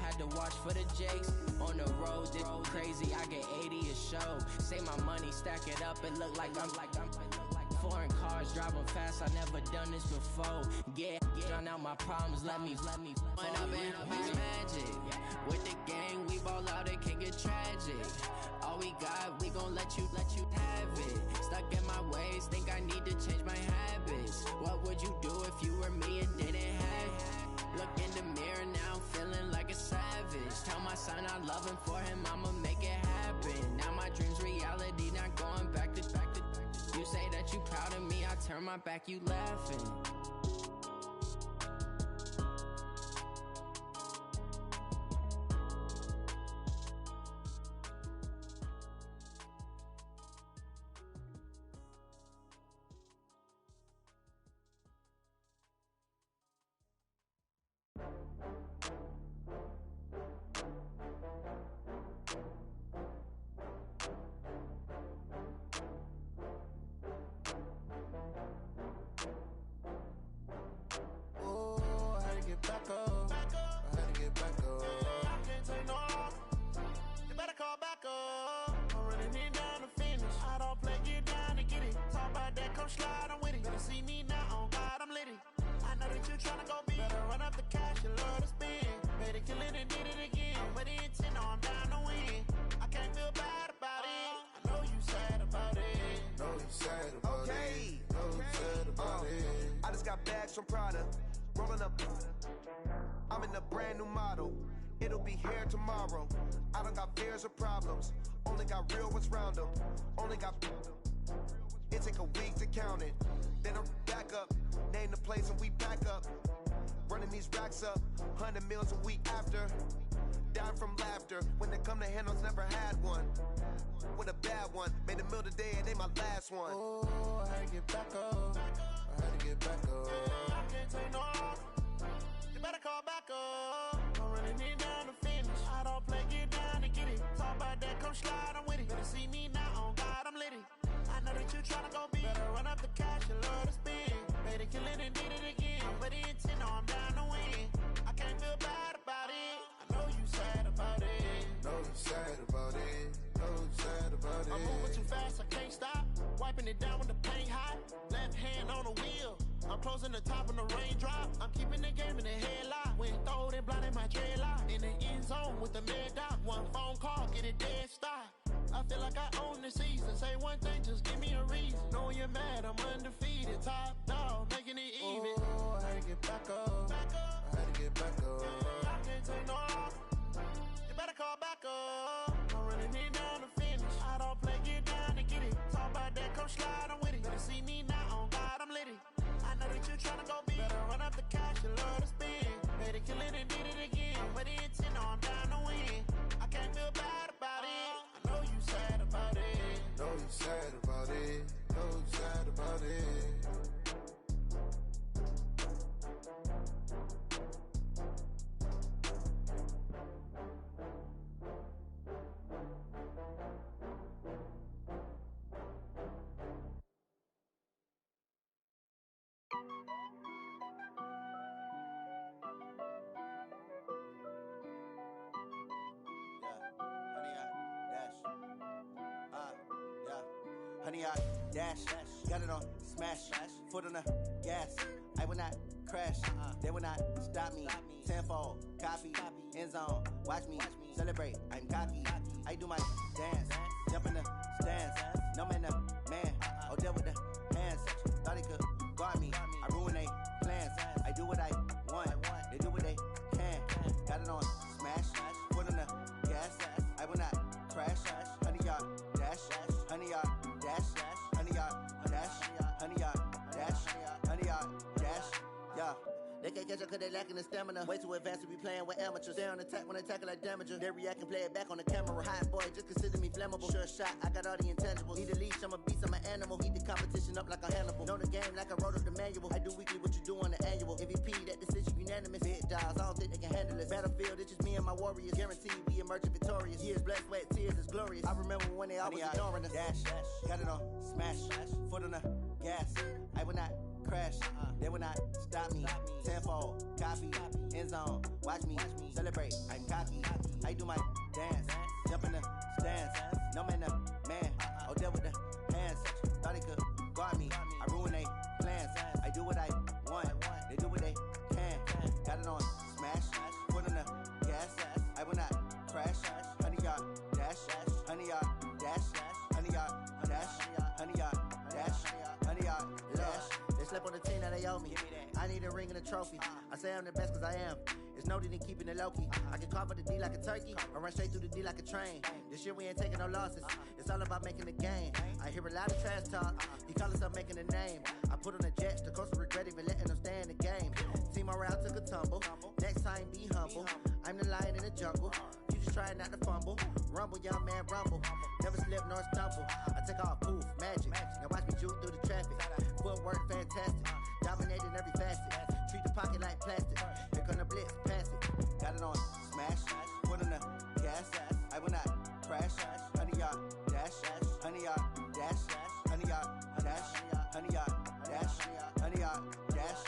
Speaker 8: had to watch for the Jakes. On the road, this crazy, I get 80 a show. Say my money, stack it up, it look like I'm foreign cars, driving fast, I never done this before. Get drown out my problems, let me When up and up, it's magic. With the gang, we ball out, it can get tragic. All we got, we gon' let you have it. Stuck in my ways, think I need to change my habits. What would you do if you were me and didn't have it? Look in the mirror now, I'm feeling like a savage. Tell my son I love him, for him I'ma make it happen. Now my dream's reality, not going back to. You say that you proud of me, I turn my back, you laughing.
Speaker 16: running it down to finish. I don't play, get down to get it. Talk about that, come slide, I'm with it. Better see me now, on God, I'm litty. I know that you tryna go big. Better run up the cash, you love to spend. Better kill it and did it again. I'm with the intent, no, I'm down to win. I can't feel bad about it. I know you sad about it.
Speaker 17: Know you sad about it. Know you sad about it.
Speaker 18: I just got bags from Prada. Rolling up. I'm in a brand new model. It'll be here tomorrow. I don't got fears or problems. Only got real ones round them. Only got. It take a week to count it. Then I'm back up. Name the place and we back up. Running these racks up. 100 meals a week after. Down from laughter. When they come to handles, never had one. With a bad one. Made a meal today and they my last one.
Speaker 16: Oh, I had to get back up. I had to get back up. I can't take no loss. You better call back up. I'm running it down to finish. I don't play, get down to get it. Talk about that, come slide, I'm with it. Better see me now, on God, I'm litty. I know that you tryna go big. Better run up the cash, you love to spend. Better kill it and did it again. I'm with the intent, no, I'm down to win. I can't feel bad about it. I know you sad about it.
Speaker 17: Know you sad about it. Know you sad about it.
Speaker 16: I'm moving too fast, I can't stop. Wiping it down when the paint hot. Left hand on the wheel. I'm closing the top when the raindrop. I'm keeping the game in the headlock. When throwed and blinded my dreadlock. In the end zone with the mad dot. One phone call, get it dead stop. I feel like I own the season. Say one thing, just give me a reason. Knowing you're mad, I'm undefeated. Top dog, making it even. Oh, I had to get back up. I had to get back up. I can't take no loss. You better call back up. I'm running it down to finish. I don't play, get down to get it. Talk about that, come slide, I'm with it. Better see me now, on God, I'm litty. I know that you tryna go big. Better run up the cash, you love to spend. Better kill it and did it again. I'm with the intent, no, I'm down to win. I can't feel bad about it. I know you sad about it.
Speaker 17: Know you sad about it. Know you sad about it.
Speaker 9: Honey, I dash, got it on smash, foot on the gas. I will not crash, they will not stop me. Tenfold, copy, end zone, watch me celebrate. I'm cocky, I do my dance, jump in the stands. No man, the man, oh, deal with the hands. Thought he could guard me, I ruin they plans. I do what I want, they do what they can. Got it on smash, foot on the gas. I will not crash, honey, y'all dash, honey, y'all dash, honey, y'all dash, honey, y'all dash, honey, y'all dash, yeah. They can't catch up cause they lacking the stamina. Way too advanced to be playing with amateurs. Stay on attack when they tackle like damager. They react and play it back on the camera. Hot boy, just consider me flammable. Sure shot, I got all the intangibles. Need a leash, I'm a beast, I'm an animal. Heat the competition up like a Hannibal. Know the game like I wrote up the manual. I do weekly what you do on the annual. MVP, that decision unanimous. Big dials, I don't think they can handle it. Battlefield, it's just me and my warriors. Guaranteed we emerging victorious. Years, blood, sweat, tears, is glorious. I remember when they always ignoring us. Dash, got it on smash, foot on the gas. I will not crash, they will not stop me. Tenfold, copy, end zone, watch me celebrate. I'm cocky, I do my dance, jump in the stands. No man, the man, oh, deal with the hands. Thought he could guard me, I ruin they plans. I do what I want, they do what they can. Got it on smash, foot on the gas. I will not crash, honey, y'all dash, honey, y'all dash, honey, y'all dash, honey, y'all dash, honey, y'all dash. They slept on the team that they owe me. I need a ring and a trophy. I say I'm the best cause I am. It's no need in keeping it low-key. I can carve up the D like a turkey or run straight through the D like a train. This year we ain't taking no losses. It's all about making the game. I hear a lot of trash talk. He call himself making a name. I put on the Jets. The coach will regret even letting them stay in the game. Team around took a tumble. Next time be humble. I'm the lion in the jungle. You just try not to fumble. Rumble, young man, rumble. Never slip nor stumble. I take off, poof, magic. Now watch me juke through the traffic. Footwork fantastic. Dominating every facet. Treat the pocket like plastic. Here come the blitz, pass it. Got it on smash. Foot on the gas. I will not crash. Honey, y'all dash. Honey, y'all dash. Honey, y'all dash. Honey, y'all dash. Honey, y'all dash.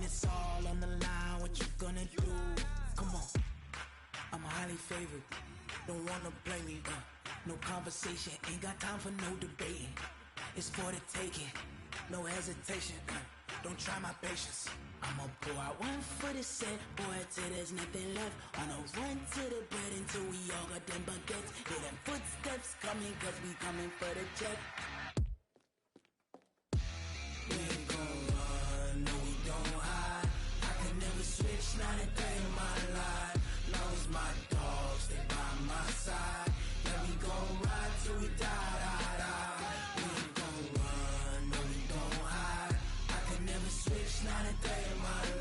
Speaker 9: it's all on the line, what you gonna do? Come on, I'm highly favored. Don't wanna play me, no conversation, ain't got time for no debating. It's for the taking, no hesitation. Don't try my patience. I'ma pour out one for the set, boy, till there's nothing left. On a run to the bread until we all got them baguettes. Hear them footsteps coming, cause we coming for the check. We ain't gon' run, no we don't hide. I can never switch, not a day in my life. Long as my dogs stay by my side. Yeah, we gon' ride till we die, die, die. We ain't gon' run, no we don't hide. I can never switch, not a day in my life.